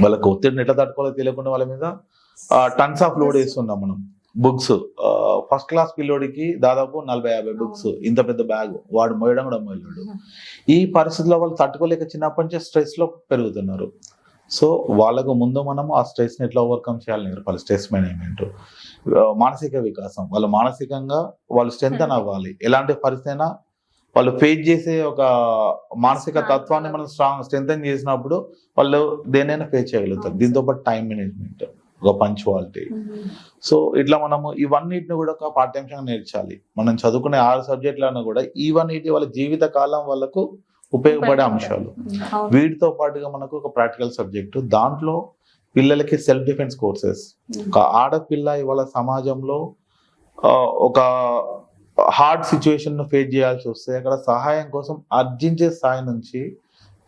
వాళ్ళకు ఒత్తిడిని ఎట్లా తట్టుకోవాలో తెలియకుండా వాళ్ళ మీద టన్స్ ఆఫ్ లోడ్ వేస్తున్నాం మనం. బుక్స్ ఫస్ట్ క్లాస్ పిల్లోడికి దాదాపు 40-50 బుక్స్, ఇంత పెద్ద బ్యాగ్ వాడు మోయడం కూడా మోయలేడు. ఈ పరిస్థితిలో వాళ్ళు తట్టుకోలేక చిన్నప్పటి నుంచి స్ట్రెస్ లో పెరుగుతున్నారు. సో వాళ్ళకు ముందు మనము ఆ స్ట్రెస్ ని ఎట్లా ఓవర్కమ్ చేయాలని నేర్పాలి. స్ట్రెస్ మేనేజ్మెంట్, మానసిక వికాసం, వాళ్ళు మానసికంగా వాళ్ళు స్ట్రెంథెన్ అవ్వాలి. ఎలాంటి పరిస్థితి అయినా వాళ్ళు ఫేస్ చేసే ఒక మానసిక తత్వాన్ని మనం స్ట్రెంథెన్ చేసినప్పుడు వాళ్ళు దేనైనా ఫేస్ చేయగలుగుతారు. దీంతో పాటు టైం మేనేజ్మెంట్, ఒక పంచువాలిటీ. సో ఇట్లా మనము ఇవన్నిటిని కూడా ఒక పాఠ్యాంశంగా నేర్చాలి. మనం చదువుకునే 6 సబ్జెక్టులను కూడా ఇవన్నిటి వాళ్ళ జీవిత కాలం వాళ్ళకు ఉపయోగపడే అంశాలు. వీటితో పాటుగా మనకు ఒక ప్రాక్టికల్ సబ్జెక్టు, దాంట్లో పిల్లలకి సెల్ఫ్ డిఫెన్స్ కోర్సెస్. ఒక ఆడపిల్ల ఇవాళ సమాజంలో ఒక హార్డ్ సిచ్యువేషన్ ను ఫేస్ చేయాల్సి వస్తే అక్కడ సహాయం కోసం అర్జించే స్థాయి నుంచి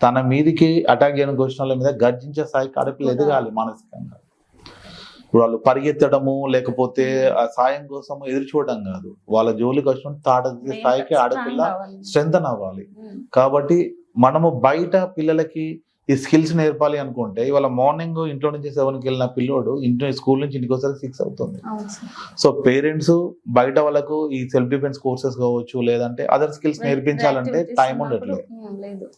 తన మీదికి అటాక్ చేయడానికి వచ్చిన వాళ్ళ మీద గర్జించే స్థాయికి ఆడపిల్ల ఎదగాలి మానసికంగా. ఇప్పుడు వాళ్ళు పరిగెత్తడము లేకపోతే ఆ సాయం కోసం ఎదురు చూడడం కాదు, వాళ్ళ జోలికి వచ్చిన తాడే స్థాయికి ఆడపిల్ల స్ట్రెంథెన్ అవ్వాలి. కాబట్టి మనము బయట పిల్లలకి ఈ స్కిల్స్ నేర్పాలి అనుకుంటే ఇవాళ మార్నింగ్ ఇంట్లో నుంచి 7కి వెళ్ళిన పిల్లోడు స్కూల్ నుంచి ఇంటికి వచ్చేసరికి 6 అవుతుంది. అవును సార్. సో పేరెంట్స్ బయట వాళ్ళకు ఈ సెల్ఫ్ డిఫెన్స్ కోర్సెస్ కావచ్చు, లేదంటే అదర్ స్కిల్స్ నేర్పించాలంటే టైం ఉండట్లేదు. లేదు.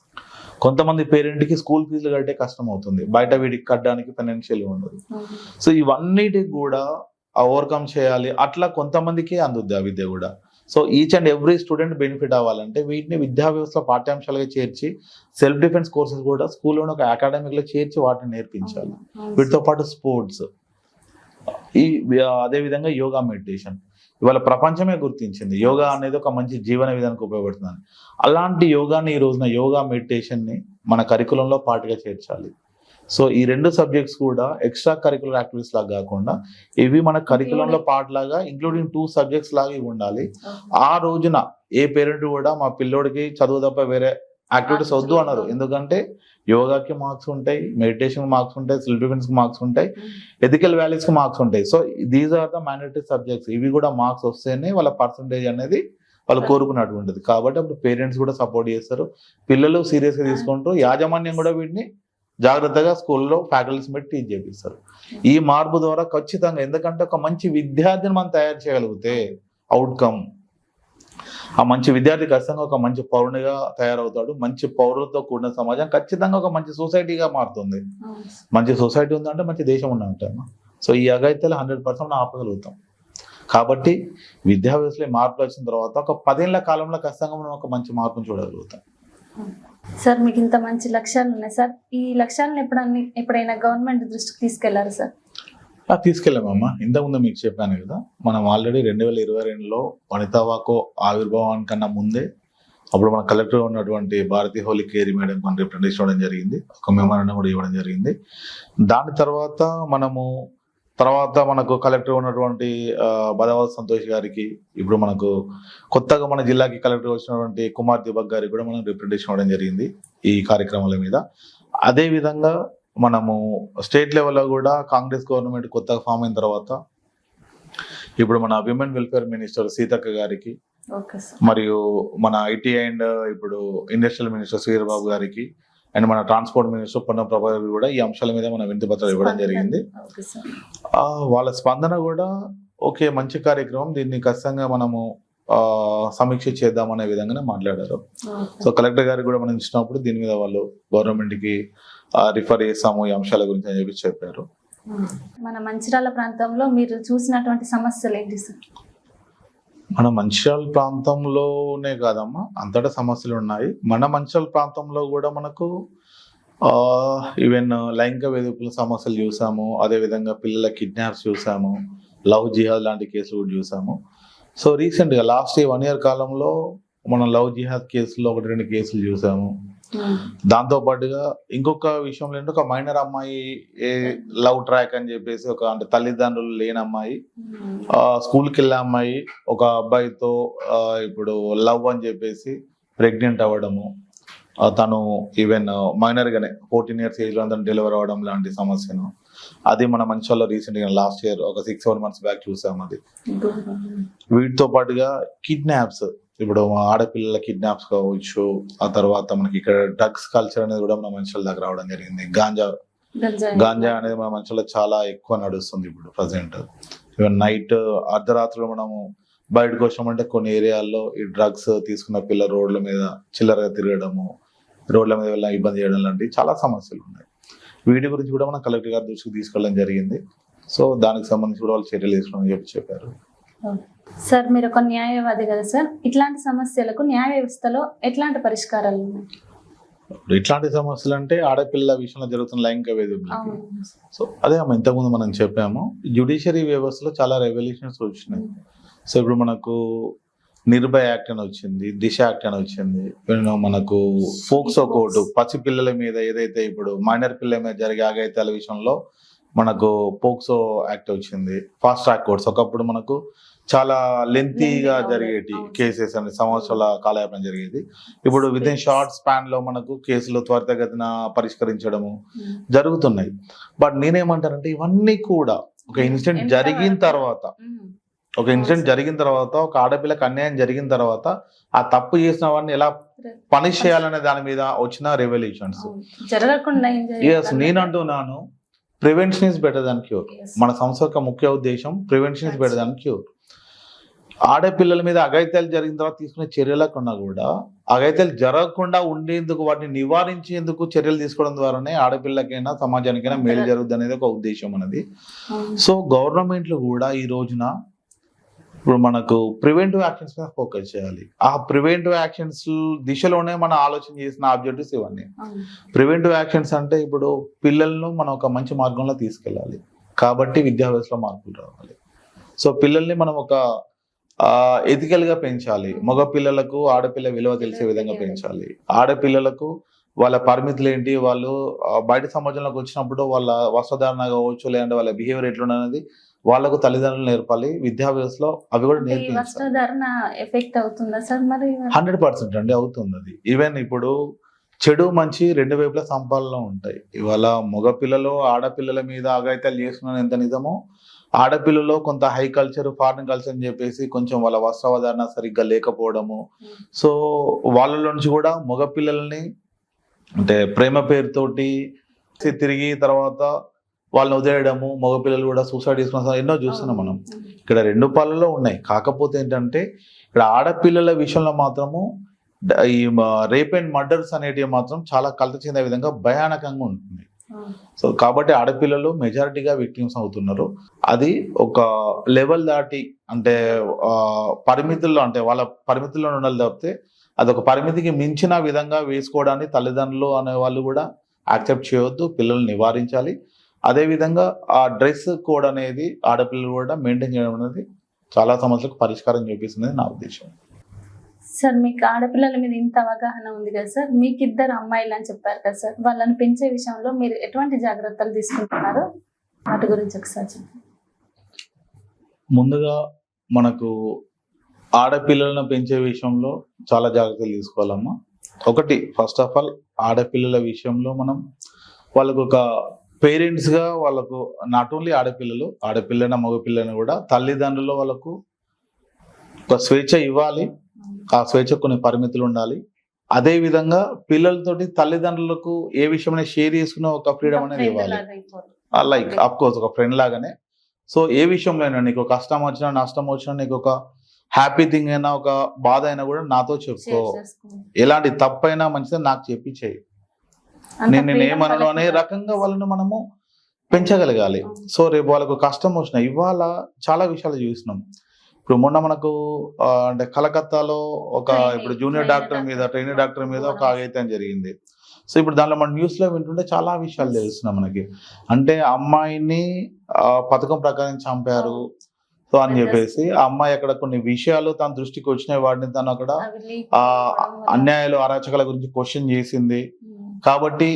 కొంతమంది పేరెంట్ కి స్కూల్ ఫీజులు కట్టే కష్టం అవుతుంది, బయట వీడికి కట్టడానికి ఫైనాన్షియల్ ఉండదు. సో ఇవన్నిటికి కూడా ఓవర్కమ్ చేయాలి. అట్లా కొంతమందికి అందుద్ది ఆ విద్య కూడా. So each and every student benefit అవ్వాలంటే వీటిని విద్యా వ్యవస్థ పాఠ్యాంశాలుగా చేర్చి సెల్ఫ్ డిఫెన్స్ కోర్సెస్ కూడా స్కూల్లోనే ఒక అకాడమిక్ లో చేర్చి వాటిని నేర్పించాలి. వీటితో పాటు స్పోర్ట్స్, అదే విధంగా యోగా, మెడిటేషన్. ఇవాళ ప్రపంచమే గుర్తించింది యోగా అనేది ఒక మంచి జీవన విధానానికి ఉపయోగపడుతుంది. అలాంటి యోగాని ఈ రోజున యోగా, మెడిటేషన్ ని మన కరికులంలో పార్ట్గా చేర్చాలి. సో ఈ 2 సబ్జెక్ట్స్ కూడా ఎక్స్ట్రా కరికులర్ యాక్టివిటీస్ లాగా కాకుండా ఇవి మన కరికులంలో పార్ట్ లాగా ఇంక్లూడింగ్ 2 సబ్జెక్ట్స్ లాగా ఇవి ఉండాలి. ఆ రోజున ఏ పేరెంట్ కూడా మా పిల్లోడికి చదువు తప్ప వేరే యాక్టివిటీస్ వద్దు అన్నారు. ఎందుకంటే యోగాకి మార్క్స్ ఉంటాయి, మెడిటేషన్ మార్క్స్ ఉంటాయి, సెల్ఫ్ డిఫెన్స్ కి మార్క్స్ ఉంటాయి, ఎథికల్ వాల్యూస్ కి మార్క్స్ ఉంటాయి. So these are the mandatory subjects. ఇవి కూడా మార్క్స్ వస్తేనే వాళ్ళ పర్సంటేజ్ అనేది వాళ్ళు కోరుకున్నటువంటిది. కాబట్టి అప్పుడు పేరెంట్స్ కూడా సపోర్ట్ చేస్తారు, పిల్లలు సీరియస్ గా తీసుకుంటారు, యాజమాన్యం కూడా వీటిని జాగ్రత్తగా స్కూల్లో ఫ్యాకల్టీస్ పెట్టి టీచ్ చేపిస్తారు. ఈ మార్పు ద్వారా ఖచ్చితంగా, ఎందుకంటే ఒక మంచి విద్యార్థిని మనం తయారు చేయగలిగితే అవుట్కమ్, ఆ మంచి విద్యార్థి ఖచ్చితంగా ఒక మంచి పౌరునిగా తయారవుతాడు. మంచి పౌరులతో కూడిన సమాజం ఖచ్చితంగా ఒక మంచి సొసైటీగా మారుతుంది. మంచి సొసైటీ ఉందంటే మంచి దేశం ఉన్నట్టు. సో ఈ అగైత్యాలు 100% ఆపగలుగుతాం. కాబట్టి విద్యా వ్యవస్థలో మార్పులు వచ్చిన తర్వాత ఒక 10 ఏళ్ల కాలంలో ఖచ్చితంగా మనం ఒక మంచి మార్పును చూడగలుగుతాం. సార్ మీకు ఇంత మంచి లక్ష్యాలు ఉన్నాయి సార్. ఈ లక్ష్యాలను ఎప్పుడైనా గవర్నమెంట్ దృష్టికి తీసుకెళ్లారు సార్? తీసుకెళ్ళామమ్మా. ఇంతకుముందు మీకు చెప్పాను కదా, మనం ఆల్రెడీ 2022లో వనితా వాకు ఆవిర్భావానికన్నా ముందే అప్పుడు మన కలెక్టర్ ఉన్నటువంటి భారతి హోలీ కేరీ మేడం మన రిప్రజెంటేషన్ ఇవ్వడం జరిగింది, ఒక మెమోరాండం కూడా ఇవ్వడం జరిగింది. దాని తర్వాత మనకు కలెక్టర్ ఉన్నటువంటి బదవాల్ సంతోష్ గారికి, ఇప్పుడు మనకు కొత్తగా మన జిల్లాకి కలెక్టర్ వచ్చినటువంటి కుమార్ దీపక్ గారికి కూడా మనం రిప్రజెంటేషన్ ఇవ్వడం జరిగింది ఈ కార్యక్రమాల మీద. అదే విధంగా మనము స్టేట్ లెవెల్లో కూడా కాంగ్రెస్ గవర్నమెంట్ కొత్తగా ఫామ్ అయిన తర్వాత ఇప్పుడు మన విమెన్ వెల్ఫేర్ మినిస్టర్ సీతక్క గారికి, మరియు మన ఐటీ అండ్ ఇప్పుడు ఇండస్ట్రియల్ మినిస్టర్ శ్రీరబాబు గారికి, అండ్ మన ట్రాన్స్పోర్ట్ మినిస్టర్ పొన్నం ప్రభాకర్ కూడా ఈ అంశాల మీద మన వినతి పత్రాలు ఇవ్వడం జరిగింది. వాళ్ళ స్పందన కూడా ఓకే, మంచి కార్యక్రమం, దీన్ని ఖచ్చితంగా మనము సమీక్ష చేద్దామనే విధంగానే మాట్లాడారు. సో కలెక్టర్ గారికి కూడా మనం ఇచ్చినప్పుడు దీని మీద వాళ్ళు గవర్నమెంట్ కి రిఫర్ చేస్తాము ఈ అంశాల గురించి అని చెప్పారు. మన మంచిర్యాల ప్రాంతంలో మీరు చూసినటువంటి సమస్యలు ఏంటి సార్? మన మంచిర్యాల ప్రాంతంలోనే కాదమ్మా, అంతటా సమస్యలు ఉన్నాయి. మన మంచిర్యాల ప్రాంతంలో కూడా మనకు ఈవెన్ లైంగిక వేధింపుల సమస్యలు చూసాము, అదేవిధంగా పిల్లల కిడ్నాప్స్ చూసాము, లవ్ జిహాద్ లాంటి కేసులు కూడా చూసాము. సో రీసెంట్గా లాస్ట్ 1 year కాలంలో మనం లవ్ జిహాద్ కేసులో 1-2 కేసులు చూసాము. దాంతో పాటుగా ఇంకొక విషయంలో ఏంటంటే, ఒక మైనర్ అమ్మాయి లవ్ ట్రాక్ అని చెప్పేసి అంటే తల్లిదండ్రులు లేని అమ్మాయి, స్కూల్కి వెళ్ళే అమ్మాయి ఒక అబ్బాయితో ఇప్పుడు లవ్ అని చెప్పేసి ప్రెగ్నెంట్ అవ్వడము, తను ఈవెన్ మైనర్ గానే 14 years ఏజ్ లో తను డెలివర్ అవ్వడం లాంటి సమస్యను, అది మన మంచిర్యాలలో రీసెంట్ గా లాస్ట్ ఇయర్ ఒక 6-7 months బ్యాక్ చూసాం. అది వీటితో పాటుగా కిడ్నాప్స్, ఇప్పుడు ఆడపిల్లల కిడ్నాప్స్ కావచ్చు, ఆ తర్వాత మనకి ఇక్కడ డ్రగ్స్ కల్చర్ అనేది కూడా మన మంచిర్యాల దగ్గర రావడం జరిగింది. గాంజా అనేది మన మంచిర్యాలలో చాలా ఎక్కువ నడుస్తుంది ఇప్పుడు ప్రజెంట్. ఈవెన్ నైట్ అర్ధరాత్రులు మనము బయటకు వచ్చామంటే కొన్ని ఏరియాల్లో ఈ డ్రగ్స్ తీసుకున్న పిల్లలు రోడ్ల మీద చిల్లరగా తిరగడము, రోడ్ల మీద వెళ్ళిన ఇబ్బంది చేయడం లాంటివి చాలా సమస్యలు ఉన్నాయి. వీటి గురించి కూడా మనం కలెక్టర్ గారి దృష్టికి తీసుకెళ్ళడం జరిగింది. సో దానికి సంబంధించి కూడా వాళ్ళు చర్యలు తీసుకోవడం చెప్పారు. సార్ మీరు ఒక న్యాయవాది కదా సార్, ఇట్లాంటి సమస్యలకు న్యాయ వ్యవస్థలో ఎట్లాంటి పరిష్కారాలు ఉన్నాయి? ఇట్లాంటి సమస్యలు అంటే ఆడపిల్లల విషయంలో జరుగుతున్న లైంగిక వేధింపులకి. సో అదే అమ్మ ఇంతకుముందు మనం చెప్పాము, జ్యుడిషియరీ వ్యవస్థలో చాలా రెవల్యూషన్స్ వచ్చినాయి. సో ఇప్పుడు మనకు నిర్భయ యాక్ట్ అని వచ్చింది, దిశ యాక్ట్ అని వచ్చింది, మనకు ఫోక్సో కోర్టు పసి పిల్లల మీద ఏదైతే ఇప్పుడు మైనర్ పిల్లల మీద జరిగే అఘాయిత్యాల విషయంలో మనకు పోక్సో యాక్ట్ వచ్చింది, ఫాస్ట్ ట్రాక్ కోర్ట్స్. ఒకప్పుడు మనకు చాలా లెంతీగా జరిగేటి కేసెస్ అనే సంవత్సరాల కాలయాపన జరిగేది. ఇప్పుడు విత్ ఇన్ షార్ట్ స్పాన్ లో మనకు కేసులు త్వరితగతిన పరిష్కరించడము జరుగుతున్నాయి. బట్ నేనేమంటానంటే ఇవన్నీ కూడా ఒక ఇన్సిడెంట్ జరిగిన తర్వాత ఒక ఇన్సిడెంట్ జరిగిన తర్వాత, ఒక ఆడపిల్లకి అన్యాయం జరిగిన తర్వాత ఆ తప్పు చేసిన వాడిని ఎలా పనిష్ చేయాలనే దాని మీద వచ్చిన రెవల్యూషన్స్. జరగకుండా నేను అంటున్నాను, prevention is better than cure. మన సంస్థ యొక్క ముఖ్య ఉద్దేశం prevention is better than cure. ఆడపిల్లల మీద అఘాయిత్యాలు జరిగిన తర్వాత తీసుకునే చర్యల కన్నా కూడా అఘాయిత్యాలు జరగకుండా ఉండేందుకు, వాటిని నివారించేందుకు చర్యలు తీసుకోవడం ద్వారానే ఆడపిల్లకైనా సమాజానికైనా మేలు జరుగుతుంది అనేది ఒక ఉద్దేశం అనేది. సో గవర్నమెంట్లు కూడా ఈ రోజున ఇప్పుడు మనకు ప్రివెంటివ్ యాక్షన్స్ మీద ఫోకస్ చేయాలి. ఆ ప్రివెంటివ్ యాక్షన్స్ దిశలోనే మనం ఆలోచన చేసిన ఆబ్జెక్టివ్స్ ఇవన్నీ. ప్రివెంటివ్ యాక్షన్స్ అంటే ఇప్పుడు పిల్లలను మనం ఒక మంచి మార్గంలో తీసుకెళ్ళాలి కాబట్టి విద్యా వ్యవస్థలో మార్పులు రావాలి. సో పిల్లల్ని మనం ఒక ఎథికల్ గా పెంచాలి. మగ పిల్లలకు ఆడపిల్ల విలువ తెలిసే విధంగా పెంచాలి. ఆడపిల్లలకు వాళ్ళ పరిమితులు ఏంటి, వాళ్ళు బయట సమాజంలోకి వచ్చినప్పుడు వాళ్ళ వస్త్రధారణ కావచ్చు, లేదంటే వాళ్ళ బిహేవియర్ ఎట్లున్నది వాళ్ళకు తల్లిదండ్రులు నేర్పాలి. విద్యా వ్యవస్థలో అవి కూడా నేర్పించాలి. వస్త్రధారణ ఎఫెక్ట్ అవుతుందా సార్? మరి 100% అండి అవుతుంది అది. ఈవెన్ ఇప్పుడు చెడు మంచి రెండు వైపులా సంపాదనలో ఉంటాయి. ఇవాళ మగ పిల్లలు ఆడపిల్లల మీద అఘాయిత్యాలు చేస్తున్న ఎంత నిజమో, ఆడపిల్లలో కొంత హై కల్చర్, ఫారిన్ కల్చర్ అని చెప్పేసి కొంచెం వాళ్ళ వస్త్రావధారణ సరిగ్గా లేకపోవడము, సో వాళ్ళలో నుంచి కూడా మగ పిల్లల్ని అంటే ప్రేమ పేరుతోటి తిరిగి తర్వాత వాళ్ళని వదిలేయడము, మగపిల్లలు కూడా సూసైడ్ చేసుకున్న ఎన్నో చూస్తున్నాం మనం. ఇక్కడ రెండు పాలలో ఉన్నాయి. కాకపోతే ఏంటంటే ఇక్కడ ఆడపిల్లల విషయంలో మాత్రము ఈ రేప్ అండ్ మర్డర్స్ అనేటివి మాత్రం చాలా కలత చెందే విధంగా భయానకంగా ఉంటుంది. సో కాబట్టి ఆడపిల్లలు మెజారిటీగా విక్టిమ్స్ అవుతున్నారు. అది ఒక లెవెల్ దాటి అంటే పరిమితుల్లో, అంటే వాళ్ళ పరిమితుల్లో ఉండాలి తప్పితే అది ఒక పరిమితికి మించిన విధంగా వేసుకోవడాన్ని తల్లిదండ్రులు అనే వాళ్ళు కూడా యాక్సెప్ట్ చేయవద్దు. పిల్లల్ని నివారించాలి. అదేవిధంగా ఆ డ్రెస్ కోడ్ అనేది ఆడపిల్లలు కూడా మెయింటైన్ చేయడం అనేది చాలా సమస్యలకు పరిష్కారం చూపిస్తుంది నా ఉద్దేశం. సార్ మీకు ఆడపిల్లల మీద ఇంత అవగాహన ఉంది కదా సార్, మీకు ఇద్దరు అమ్మాయిలు అని చెప్పారు కదా సార్, వాళ్ళని పెంచే విషయంలో మీరు ఎటువంటి జాగ్రత్తలు తీసుకుంటున్నారు వాటి గురించి ఒకసారి చెప్పండి. ముందుగా మనకు ఆడపిల్లలను పెంచే విషయంలో చాలా జాగ్రత్తలు తీసుకోవాలమ్మా. ఒకటి, ఫస్ట్ ఆఫ్ ఆల్ ఆడపిల్లల విషయంలో మనం వాళ్ళకు ఒక పేరెంట్స్ గా వాళ్ళకు నాట్ ఓన్లీ ఆడపిల్లన మగపిల్లని కూడా తల్లిదండ్రులు వాళ్ళకు ఒక స్వేచ్ఛ ఇవ్వాలి. ఆ స్వేచ్ఛ కొన్ని పరిమితులు ఉండాలి. అదే విధంగా పిల్లలతోటి తల్లిదండ్రులకు ఏ విషయమైనా షేర్ చేసుకునే ఒక ఫ్రీడమ్ అనేది ఇవ్వాలి. లైక్ అఫ్ కోర్స్ ఒక ఫ్రెండ్ లాగానే. సో ఏ విషయంలో అయినా నీకు కష్టం వచ్చినా నష్టం వచ్చినా, నీకు ఒక హ్యాపీ థింగ్ అయినా ఒక బాధ అయినా కూడా నాతో చెప్పుకో, ఎలాంటి తప్పైనా మంచిది నాకు చెప్పి చేయి, నేనేమనను అనే రకంగా వాళ్ళని మనము పెంచగలగాలి. సో రేపు వాళ్ళకు కష్టం వచ్చిన, ఇవాళ చాలా విషయాలు చూసినాం. ఇప్పుడు మొన్న మనకు అంటే కలకత్తాలో ఒక ఇప్పుడు జూనియర్ డాక్టర్ మీద, ట్రైనింగ్ డాక్టర్ మీద ఒక అఘాయిత్యం జరిగింది. సో ఇప్పుడు దాంట్లో మన న్యూస్ లో వింటుంటే చాలా విషయాలు తెలుస్తున్నాయి మనకి. అంటే అమ్మాయిని పథకం ప్రకారం చంపారు సో అని చెప్పేసి, ఆ అమ్మాయి అక్కడ కొన్ని విషయాలు తన దృష్టికి వచ్చినాయి, వాటిని తను అక్కడ అన్యాయాలు అరాచకాల గురించి క్వశ్చన్ చేసింది కాబట్టి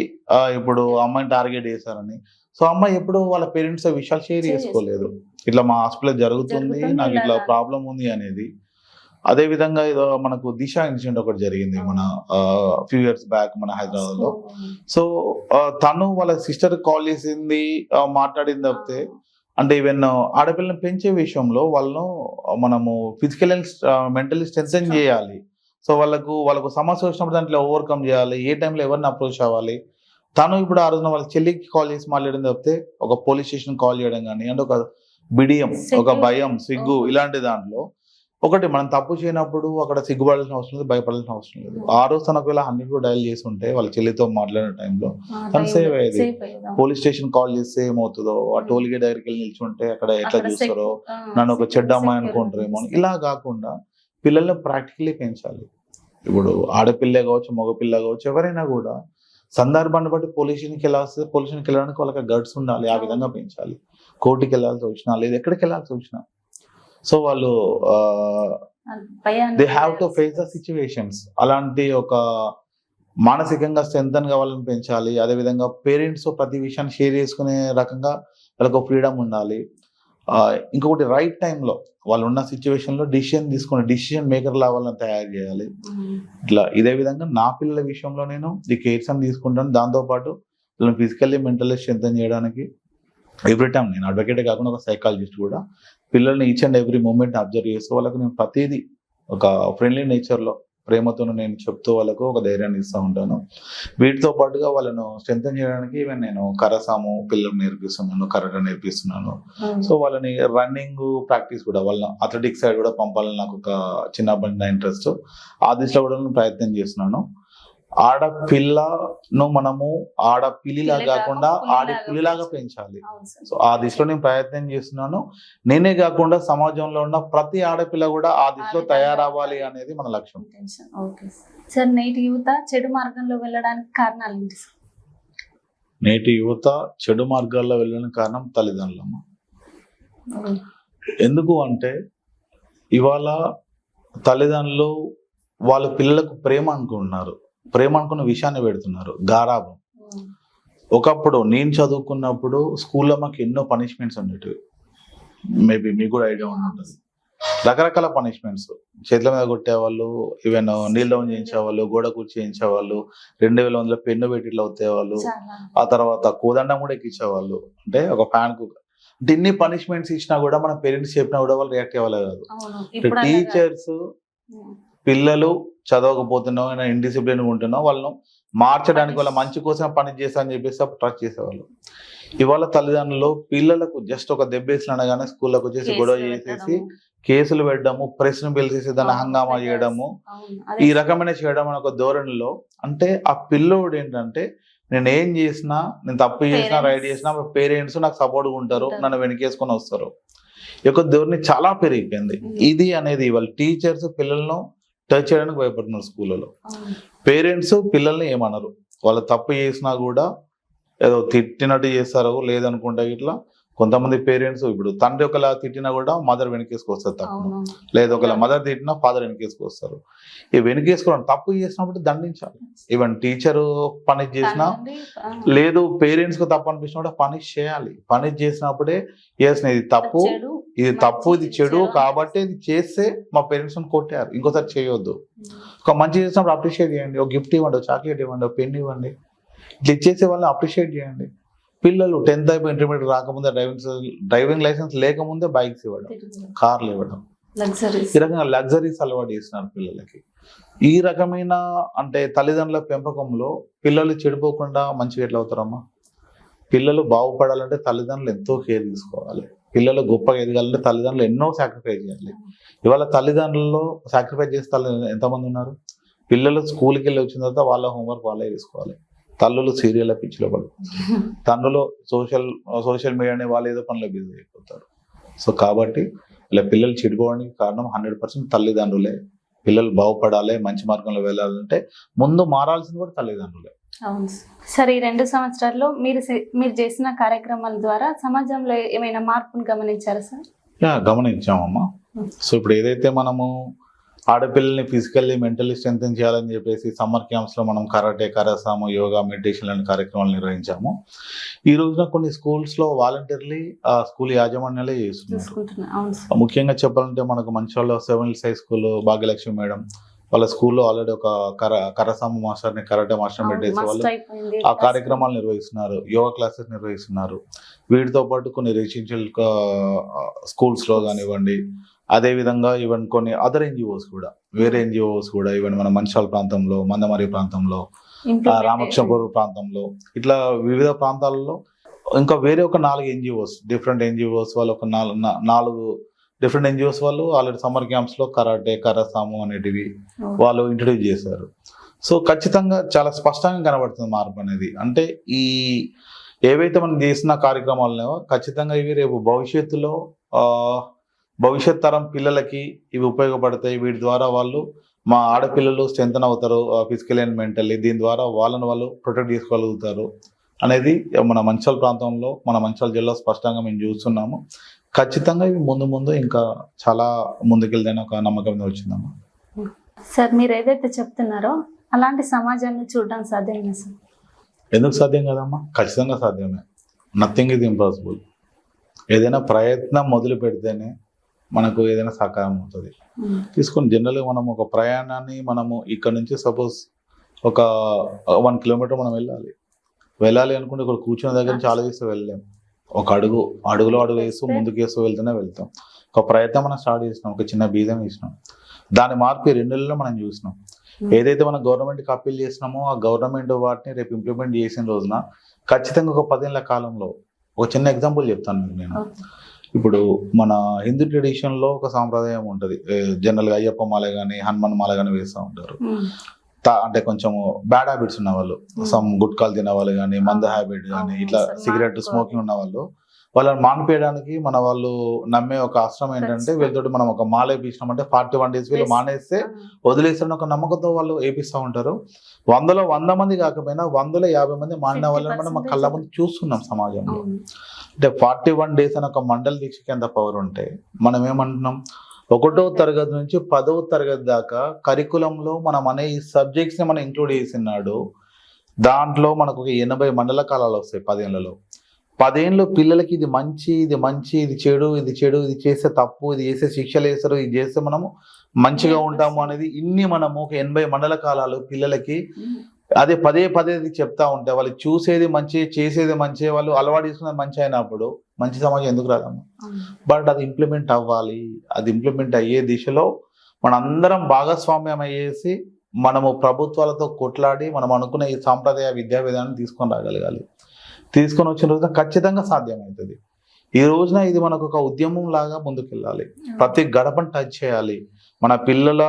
ఇప్పుడు అమ్మాయిని టార్గెట్ చేశారని. సో అమ్మాయి ఎప్పుడు వాళ్ళ పేరెంట్స్ విషయాలు షేర్ చేసుకోలేదు, ఇట్లా మా హాస్పిటల్ జరుగుతుంది, నాకు ఇట్లా ప్రాబ్లం ఉంది అనేది. అదే విధంగా ఏదో మనకు దిశ ఇన్సిడెంట్ ఒకటి జరిగింది మన ఫ్యూ ఇయర్స్ బ్యాక్ మన హైదరాబాద్ లో. సో తను వాళ్ళ సిస్టర్ కాల్ చేసింది, మాట్లాడింది తప్పితే అంటే ఈవెన్ ఆడపిల్లని పెంచే విషయంలో వాళ్ళను మనము ఫిజికల్ అండ్ మెంటల్లీ స్ట్రెంథెన్ చేయాలి. సో వాళ్ళకు సమస్య వచ్చినప్పుడు దాంట్లో ఓవర్కమ్ చేయాలి, ఏ టైంలో ఎవరిని అప్రోచ్ అవ్వాలి. తను ఇప్పుడు ఆ రోజున వాళ్ళ చెల్లికి కాల్ చేసి మాట్లాడిన తప్పితే ఒక పోలీస్ స్టేషన్ కాల్ చేయడం కానీ, అంటే ఒక బిడియం, ఒక భయం, సిగ్గు, ఇలాంటి దాంట్లో ఒకటి మనం తప్పు చేయనప్పుడు అక్కడ సిగ్గుపడాల్సిన అవసరం లేదు, భయపడాల్సిన అవసరం లేదు. ఆ రోజు తనకు ఇలా 100 డయల్ చేసి ఉంటే వాళ్ళ చెల్లితో మాట్లాడిన టైంలో తను సేవ్ అయ్యేది. పోలీస్ స్టేషన్ కాల్ చేస్తే ఏమవుతుందో, ఆ టోల్ గేట్ దగ్గరికి వెళ్ళి నిల్చుంటే అక్కడ ఎట్లా చూస్తారో, నన్ను ఒక చెడ్డ అమ్మాయి అనుకుంటారేమో, ఇలా కాకుండా పిల్లల్ని ప్రాక్టికల్లీ పెంచాలి. ఇప్పుడు ఆడపిల్ల కావచ్చు, మగపిల్ల కావచ్చు, ఎవరైనా కూడా సందర్భాన్ని బట్టి పోలీస్ స్టేషన్కి వెళ్ళడానికి వాళ్ళకి గట్స్ ఉండాలి, ఆ విధంగా పెంచాలి. కోర్టుకి వెళ్ళాల్సి వచ్చినా లేదా ఎక్కడికి వెళ్ళాల్సి వచ్చినా, సో వాళ్ళు they have to face the situations. అలాంటి ఒక మానసికంగా స్ట్రెంథన్ కావాలని పెంచాలి. అదేవిధంగా పేరెంట్స్ ప్రతి విషయాన్ని షేర్ చేసుకునే రకంగా వాళ్ళకు ఫ్రీడమ్ ఉండాలి. ఇంకొకటి రైట్ టైంలో వాళ్ళు ఉన్న సిచ్యువేషన్లో డిసిషన్ మేకర్ లా వాళ్ళని తయారు చేయాలి. ఇట్లా ఇదే విధంగా నా పిల్లల విషయంలో నేను ఈ కేర్స్ అని తీసుకుంటాను. దాంతోపాటు వాళ్ళని ఫిజికల్లీ మెంటల్లీ స్ట్రెంథన్ చేయడానికి ఎవ్రీ టైం నేను అడ్వకేటే కాకుండా ఒక సైకాలజిస్ట్ కూడా పిల్లల్ని each and every moment observe చేస్తూ వాళ్ళకి నేను ప్రతిదీ ఒక ఫ్రెండ్లీ నేచర్లో ప్రేమతో నేను చెప్తూ వాళ్ళకు ఒక ధైర్యాన్ని ఇస్తూ ఉంటాను. వీటితో పాటుగా వాళ్ళను స్ట్రెంథెన్ చేయడానికి ఈవెన్ నేను కరసాము పిల్లలకు నేర్పిస్తున్నాను, కరాటే నేర్పిస్తున్నాను. సో వాళ్ళని రన్నింగ్ ప్రాక్టీస్ కూడా వాళ్ళ అథ్లెటిక్స్ సైడ్ కూడా పంపాలని నాకు ఒక చిన్నప్పటి ఇంట్రెస్ట్. ఆ దిశలో కూడా నేను ప్రయత్నం చేస్తున్నాను. ఆడపిల్లను మనము ఆడపిల్లిలా కాకుండా ఆడపిల్లిలాగా పెంచాలి. సో ఆ దిశలో నేను ప్రయత్నం చేస్తున్నాను. నేనే కాకుండా సమాజంలో ఉన్న ప్రతి ఆడపిల్ల కూడా ఆ దిశలో తయారవ్వాలి అనేది మన లక్ష్యం. సార్, నేటి యువత చెడు మార్గంలో వెళ్ళడానికి కారణాలు ఏంటి? నేటి యువత చెడు మార్గాల్లో వెళ్ళడానికి కారణం తల్లిదండ్రులమ్మ. ఎందుకు అంటే ఇవాళ తల్లిదండ్రులు వాళ్ళ పిల్లలకు ప్రేమ అనుకుంటున్నారు, ప్రేమ అనుకున్న విషయాన్ని పెడుతున్నారు, గారాబం. ఒకప్పుడు నేను చదువుకున్నప్పుడు స్కూల్లో మాకు ఎన్నో పనిష్మెంట్స్ ఉండేవి. మేబీ మీకు కూడా ఐడియా ఉంటుంది. రకరకాల పనిష్మెంట్స్, చేతుల మీద కొట్టేవాళ్ళు, ఈవెన్ నీళ్ళు డౌన్ చేయించేవాళ్ళు, గోడ కూర్చి చేయించేవాళ్ళు, 2100 పెన్ను పెట్టి ఇట్లా అవుతేవాళ్ళు. ఆ తర్వాత కోదండం కూడా ఎక్కించేవాళ్ళు, అంటే ఒక ఫ్యాన్ కు. అంటే ఇన్ని పనిష్మెంట్స్ ఇచ్చినా కూడా మన పేరెంట్స్ చెప్పినా కూడా వాళ్ళు రియాక్ట్ అవ్వాలి కాదు. టీచర్స్ పిల్లలు చదవకపోతున్నావు, ఇండిసిప్లిన్ ఉంటున్నావు, వాళ్ళను మార్చడానికి వాళ్ళ మంచి కోసం పని చేస్తా అని చెప్పేసి అప్పుడు ట్రస్ట్ చేసేవాళ్ళు. ఇవాళ తల్లిదండ్రులు పిల్లలకు జస్ట్ ఒక దెబ్బేసిన అనగానే స్కూల్లోకి వచ్చేసి గొడవ చేసేసి కేసులు పెట్టడము, ప్రెస్ను పిలిచేసి దాన్ని హంగామా చేయడము, ఈ రకమైన చేయడం అనే ఒక ధోరణిలో. అంటే ఆ పిల్లోడు ఏంటంటే నేను ఏం చేసినా, నేను తప్పు చేసినా రైట్ చేసినా పేరెంట్స్ నాకు సపోర్ట్గా ఉంటారు, నన్ను వెనకేసుకొని వస్తారు. ఈ యొక్క ధోరణి చాలా పెరిగిపోయింది. ఇది అనేది ఇవాళ టీచర్స్ పిల్లలను టచ్ చేయడానికి భయపడుతున్నారు. స్కూళ్ళలో పేరెంట్స్ పిల్లల్ని ఏమనరు, వాళ్ళు తప్పు చేసినా కూడా ఏదో తిట్టినట్టు చేస్తారు. లేదనుకుంటే ఇట్లా కొంతమంది పేరెంట్స్ ఇప్పుడు తండ్రి ఒకలా తిట్టినా కూడా మదర్ వెనకేసుకొస్తారు తప్పు, లేదా ఒకలా మదర్ తిట్టినా ఫాదర్ వెనకేసుకొస్తారు. ఈ వెనకేసుకోవడం తప్పు చేసినప్పుడు దండించాలి. ఈవెన్ టీచరు పనిష్ చేసినా, లేదు పేరెంట్స్ కు తప్పు అనిపించినా కూడా పనిష్ చేయాలి. పనిష్ చేసినప్పుడే ఎస్ ఇది తప్పు, ఇది తప్పు, ఇది చెడు కాబట్టి ఇది చేస్తే మా పేరెంట్స్ కొట్టారు, ఇంకోసారి చేయొద్దు. ఒక మంచి చేసినప్పుడు అప్రిషియేట్ చేయండి, ఒక గిఫ్ట్ ఇవ్వండి, ఒక చాక్లెట్ ఇవ్వండి, ఒక పెన్ ఇవ్వండి. ఇట్లా ఇచ్చేసే వాళ్ళని అప్రిషియేట్ చేయండి. పిల్లలు 10th అయిపోయి ఇంటర్మీడియట్ రాకముందే డ్రైవింగ్ లైసెన్స్ లేకముందే బైక్స్ ఇవ్వడం, కార్లు ఇవ్వడం, ఈ రకంగా లగ్జరీస్ అలవాటు చేస్తున్నారు పిల్లలకి. ఈ రకమైన అంటే తల్లిదండ్రుల పెంపకంలో పిల్లలు చెడిపోకుండా మంచిగా ఎట్లా అవుతారమ్మా? పిల్లలు బాగుపడాలంటే తల్లిదండ్రులు ఎంతో కేర్ తీసుకోవాలి. పిల్లలు గొప్పగా ఎదగాలంటే తల్లిదండ్రులు ఎన్నో సాక్రిఫైస్ చేయాలి. ఇవాళ తల్లిదండ్రులలో సాక్రిఫైస్ చేస్తే ఎంతమంది ఉన్నారు? పిల్లలు స్కూల్కి వెళ్ళి వచ్చిన తర్వాత వాళ్ళ హోంవర్క్ వాళ్ళే తీసుకోవాలి. తల్లులు సీరియల్ పిచ్చిలో పడుతుంది, తండ్రులు సోషల్ మీడియాని వాళ్ళు ఏదో పనిలో బిజీ అయిపోతారు. సో కాబట్టి ఇలా పిల్లలు చెడిపోవడానికి కారణం 100% తల్లిదండ్రులే. పిల్లలు బాగుపడాలి, మంచి మార్గంలో వెళ్ళాలంటే ముందు మారాల్సింది కూడా తల్లిదండ్రులే. అవును సార్. ఈ 2 సంవత్సరాల్లో మీరు చేసిన కార్యక్రమాల ద్వారా సమాజంలో ఏమైనా మార్పును గమనించారా సార్? గమనించామమ్మా. సో ఇప్పుడు ఏదైతే మనము ఆడపిల్లల్ని ఫిజికల్లీ మెంటల్లీ స్ట్రెంథెన్ చేయాలని చెప్పేసి సమ్మర్ క్యాంప్స్లో మనం కరాటే, కరసాము, యోగా, మెడిటేషన్ లాంటి కార్యక్రమాలు నిర్వహించాము. ఈ రోజున కొన్ని స్కూల్స్లో వాలంటీర్లీ స్కూల్ యాజమాన్యాలే చేస్తున్నారు. ముఖ్యంగా చెప్పాలంటే మనకు మంచిర్యాలలో 7 హై స్కూల్ భాగ్యలక్ష్మి మేడం వాళ్ళ స్కూల్లో ఆల్రెడీ ఒక కరసాము మాస్టర్ని, కరాటే మాస్టర్ పెట్టేసి వాళ్ళు ఆ కార్యక్రమాలు నిర్వహిస్తున్నారు, యోగా క్లాసెస్ నిర్వహిస్తున్నారు. వీటితో పాటు కొన్ని రెసిడెన్షియల్ స్కూల్స్లో కానివ్వండి, అదేవిధంగా ఈవెన్ కొన్ని అదర్ ఎన్జిఓస్ కూడా, వేరే ఎన్జిఓస్ కూడా ఈవెన్ మన మంచిర్యాల ప్రాంతంలో, మందమరి ప్రాంతంలో, రామకృష్ణపూర్ ప్రాంతంలో, ఇట్లా వివిధ ప్రాంతాలలో ఇంకా వేరే ఒక 4 ఎన్జిఓస్, డిఫరెంట్ ఎన్జిఓస్ వాళ్ళు ఒక 4 డిఫరెంట్ ఎన్జిఓస్ వాళ్ళు ఆల్రెడీ సమ్మర్ క్యాంప్స్లో కరాటే, కరసాము అనేటివి వాళ్ళు ఇంట్రడ్యూస్ చేశారు. సో ఖచ్చితంగా చాలా స్పష్టంగా కనబడుతుంది మార్పు అనేది. అంటే ఈ ఏవైతే మనం చేసిన కార్యక్రమాలనేవో ఖచ్చితంగా ఇవి రేపు భవిష్యత్ తరం పిల్లలకి ఇవి ఉపయోగపడతాయి. వీటి ద్వారా వాళ్ళు మా ఆడపిల్లలు స్ట్రెంథెన్ అవుతారు ఫిజికల్ అండ్ మెంటల్లీ. దీని ద్వారా వాళ్ళని వాళ్ళు ప్రొటెక్ట్ చేసుకోగలుగుతారు అనేది మన మంచిర్యాల ప్రాంతంలో, మన మంచిర్యాల జిల్లా స్పష్టంగా మేము చూస్తున్నాము. ఖచ్చితంగా ఇవి ముందు ఇంకా చాలా ముందుకెళ్తాయని ఒక నమ్మకం వచ్చిందమ్మా. సార్, మీరు ఏదైతే చెప్తున్నారో అలాంటి సమాజాన్ని చూడడం సాధ్యమే సార్? ఎందుకు సాధ్యం కదమ్మా? ఖచ్చితంగా సాధ్యమే. Nothing is impossible. ఏదైనా ప్రయత్నం మొదలు పెడితేనే మనకు ఏదైనా సహకారం అవుతుంది. తీసుకొని జనరల్గా మనం ఒక ప్రయాణాన్ని మనము ఇక్కడ నుంచి సపోజ్ ఒక 1 కిలోమీటర్ మనం వెళ్ళాలి అనుకుంటే ఇక్కడ కూర్చున్న దగ్గర నుంచి ఆలోచిస్తే వెళ్ళలేము. ఒక అడుగులో అడుగు వేస్తూ ముందుకు వేస్తూ వెళ్తాం. ఒక ప్రయత్నం మనం స్టార్ట్ చేసినాం, ఒక చిన్న బీజం వేసినాం, దాని మార్పు 2 నెలల్లో మనం చూసినాం. ఏదైతే మనం గవర్నమెంట్కి అప్పీల్ చేసినామో ఆ గవర్నమెంట్ వాటిని రేపు ఇంప్లిమెంట్ చేసిన రోజున ఖచ్చితంగా ఒక 10 ఏళ్ల కాలంలో ఒక చిన్న ఎగ్జాంపుల్ చెప్తాను మీకు నేను. ఇప్పుడు మన హిందూ ట్రెడిషన్లో ఒక సాంప్రదాయం ఉంటుంది, జనరల్గా అయ్యప్ప మాల కానీ హనుమాన్ మాల కానీ వేస్తూ ఉంటారు. అంటే కొంచెం బ్యాడ్ హ్యాబిట్స్ ఉన్న వాళ్ళు, సమ్ గుట్కాలు తినే వాళ్ళు కానీ, మంద హ్యాబిట్ కానీ, ఇట్లా సిగరెట్ స్మోకింగ్ ఉన్న వాళ్ళు, వాళ్ళని మానిపేయడానికి మన వాళ్ళు నమ్మే ఒక ఆశ్రమం ఏంటంటే వీళ్ళతోటి మనం ఒక మాల వేయించినాం అంటే 41 days వీళ్ళు మానేస్తే వదిలేస్తారని ఒక నమ్మకంతో వాళ్ళు వేపిస్తూ ఉంటారు. 100లో 100 మంది కాకపోయినా 100లో 50 మంది మానిన వాళ్ళని మనం మా కళ్ళ ముందు చూస్తున్నాం సమాజంలో. అంటే 41 days అని ఒక మండల దీక్షకి ఎంత పవర్ ఉంటే మనం ఏమంటున్నాం, 1వ తరగతి నుంచి 10వ తరగతి దాకా కరికులంలో మనం అనే ఈ సబ్జెక్ట్స్ని మనం ఇంక్లూడ్ చేసినాడు. దాంట్లో మనకు ఒక 80 మండల కాలాలు వస్తాయి 10 ఏళ్లలో. 10 ఏళ్ళు పిల్లలకి ఇది మంచి, ఇది చెడు, ఇది చేస్తే తప్పు, ఇది చేస్తే శిక్షలు వేస్తారు, ఇది చేస్తే మనము మంచిగా ఉంటాము అనేది ఇన్ని మనము ఒక 80 మండల కాలాలు పిల్లలకి అదే పదే చెప్తా ఉంటే వాళ్ళు చూసేది మంచి, చేసేది మంచి, వాళ్ళు అలవాటు చేసుకునేది మంచి అయినప్పుడు మంచి సమాజం ఎందుకు రాదమ్మా? బట్ అది ఇంప్లిమెంట్ అవ్వాలి. అది ఇంప్లిమెంట్ అయ్యే దిశలో మనందరం భాగస్వామ్యం అయ్యేసి మనము ప్రభుత్వాలతో కొట్లాడి మనం అనుకున్న ఈ సాంప్రదాయ విద్యా విధానాన్ని తీసుకొని రాగలగాలి. తీసుకొని వచ్చిన రోజున ఖచ్చితంగా సాధ్యమవుతుంది. ఈ రోజున ఇది మనకు ఒక ఉద్యమం లాగా ముందుకెళ్ళాలి. ప్రతి గడపను టచ్ చేయాలి. మన పిల్లల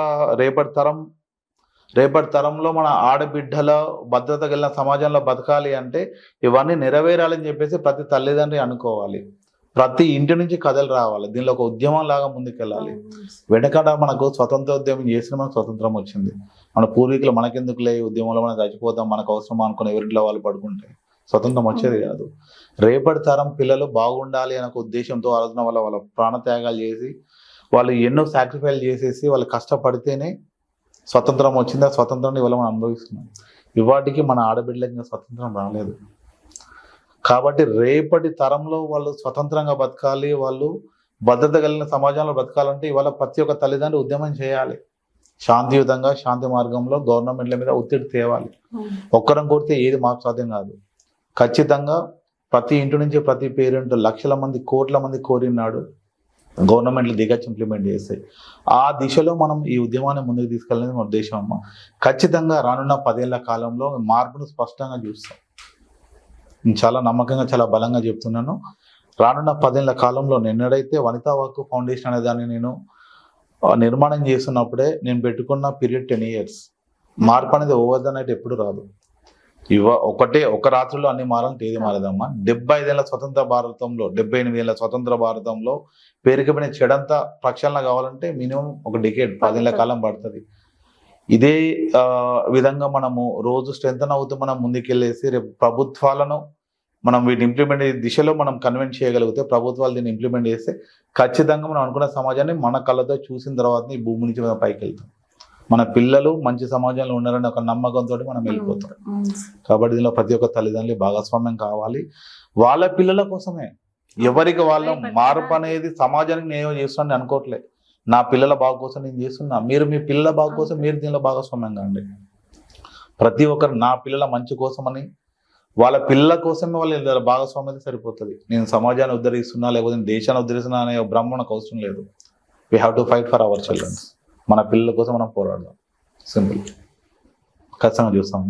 రేపటి తరంలో మన ఆడబిడ్డల భద్రత కలిగిన సమాజంలో బతకాలి అంటే ఇవన్నీ నెరవేరాలని చెప్పేసి ప్రతి తల్లిదండ్రి అనుకోవాలి. ప్రతి ఇంటి నుంచి కథలు రావాలి. దీనిలో ఒక ఉద్యమం లాగా ముందుకెళ్ళాలి. వెనకట మనకు స్వతంత్రోద్యమం చేసిన మనకు స్వతంత్రం వచ్చింది. మన పూర్వీకులు మనకెందుకులే ఉద్యమంలో మనం చచ్చిపోతాం, మనకు అవసరమా అనుకుని ఎవరింట్లో వాళ్ళు పడుకుంటే స్వతంత్రం వచ్చేది కాదు. రేపటి తరం పిల్లలు బాగుండాలి అనే ఒక ఉద్దేశంతో ఆలోచన వల్ల వాళ్ళ ప్రాణత్యాగాలు చేసి వాళ్ళు ఎన్నో సాక్రిఫైలు చేసేసి వాళ్ళు కష్టపడితేనే స్వతంత్రం వచ్చింది. ఆ స్వతంత్రాన్ని ఇవాళ మనం అనుభవిస్తున్నాం. ఇవాటికి మన ఆడబిడ్డలకి ఇంకా స్వతంత్రం రాలేదు. కాబట్టి రేపటి తరంలో వాళ్ళు స్వతంత్రంగా బతకాలి, వాళ్ళు భద్రత కలిగిన సమాజంలో బతకాలంటే ఇవాళ ప్రతి ఒక్క తల్లిదండ్రులు ఉద్యమం చేయాలి. శాంతియుతంగా శాంతి మార్గంలో గవర్నమెంట్ల మీద ఒత్తిడి తేవాలి. ఒక్కరం కొడితే ఏది మార్పు సాధ్యం కాదు. ఖచ్చితంగా ప్రతి ఇంటి నుంచి ప్రతి పేరెంట్ లక్షల మంది కోట్ల మంది కోరినాడు గవర్నమెంట్లు దిగచ్చి ఇంప్లిమెంట్ చేస్తాయి. ఆ దిశలో మనం ఈ ఉద్యమాన్ని ముందుకు తీసుకెళ్ళాలని మన ఉద్దేశం అమ్మ. ఖచ్చితంగా రానున్న 10 ఏళ్ల కాలంలో మార్పును స్పష్టంగా చూస్తాం. నేను చాలా నమ్మకంగా చాలా బలంగా చెప్తున్నాను. రానున్న 10 ఏళ్ల కాలంలో నిన్నడైతే వనితా వాక్ ఫౌండేషన్ అనే దాన్ని నేను నిర్మాణం చేస్తున్నప్పుడే నేను పెట్టుకున్న పీరియడ్ 10 years. మార్పు అనేది ఓవర్ ద నైట్ ఎప్పుడు రాదు. ఒక రాత్రిలో అన్ని మారాలంటే ఏది మారదమ్మా. 75 ఏళ్ల స్వతంత్ర భారతంలో 78 ఏళ్ల స్వతంత్ర భారతంలో పేరుకపోయిన చెడంతా ప్రక్షాళన కావాలంటే మినిమం ఒక డికేడ్ 10 ఏళ్ల కాలం పడుతుంది. ఇదే విధంగా మనము రోజు స్ట్రెంథన్ అవుతూ మనం ముందుకెళ్ళేసి రేపు ప్రభుత్వాలను మనం వీటిని ఇంప్లిమెంట్ దిశలో మనం కన్విన్స్ చేయగలిగితే, ప్రభుత్వాలు దీన్ని ఇంప్లిమెంట్ చేస్తే ఖచ్చితంగా మనం అనుకున్న సమాజాన్ని మన కళ్ళతో చూసిన తర్వాత ఈ భూమి నుంచి మనం పైకి వెళ్తాం. మన పిల్లలు మంచి సమాజంలో ఉన్నారని ఒక నమ్మకంతో మనం వెళ్ళిపోతాం. కాబట్టి దీనిలో ప్రతి ఒక్క తల్లిదండ్రులు భాగస్వామ్యం కావాలి. వాళ్ళ పిల్లల కోసమే, ఎవరికి వాళ్ళ మార్పు అనేది సమాజానికి నేను చేస్తున్నాను అనుకోవట్లేదు. నా పిల్లల బాగు కోసం నేను చేస్తున్నా. మీరు మీ పిల్లల బాగు కోసం మీరు దీనిలో భాగస్వామ్యం కాండి. ప్రతి ఒక్కరు నా పిల్లల మంచి కోసమని వాళ్ళ పిల్లల కోసమే వాళ్ళు భాగస్వామ్యం సరిపోతుంది. నేను సమాజాన్ని ఉద్ధరిస్తున్నా లేకపోతే నేను దేశాన్ని ఉద్ధరిస్తున్నా అనే భ్రమ మనకు అవసరం లేదు. We have to fight for our childrens. మన పిల్లల కోసం మనం పోరాడదాం. సింపుల్. ఖచ్చితంగా చూస్తాం.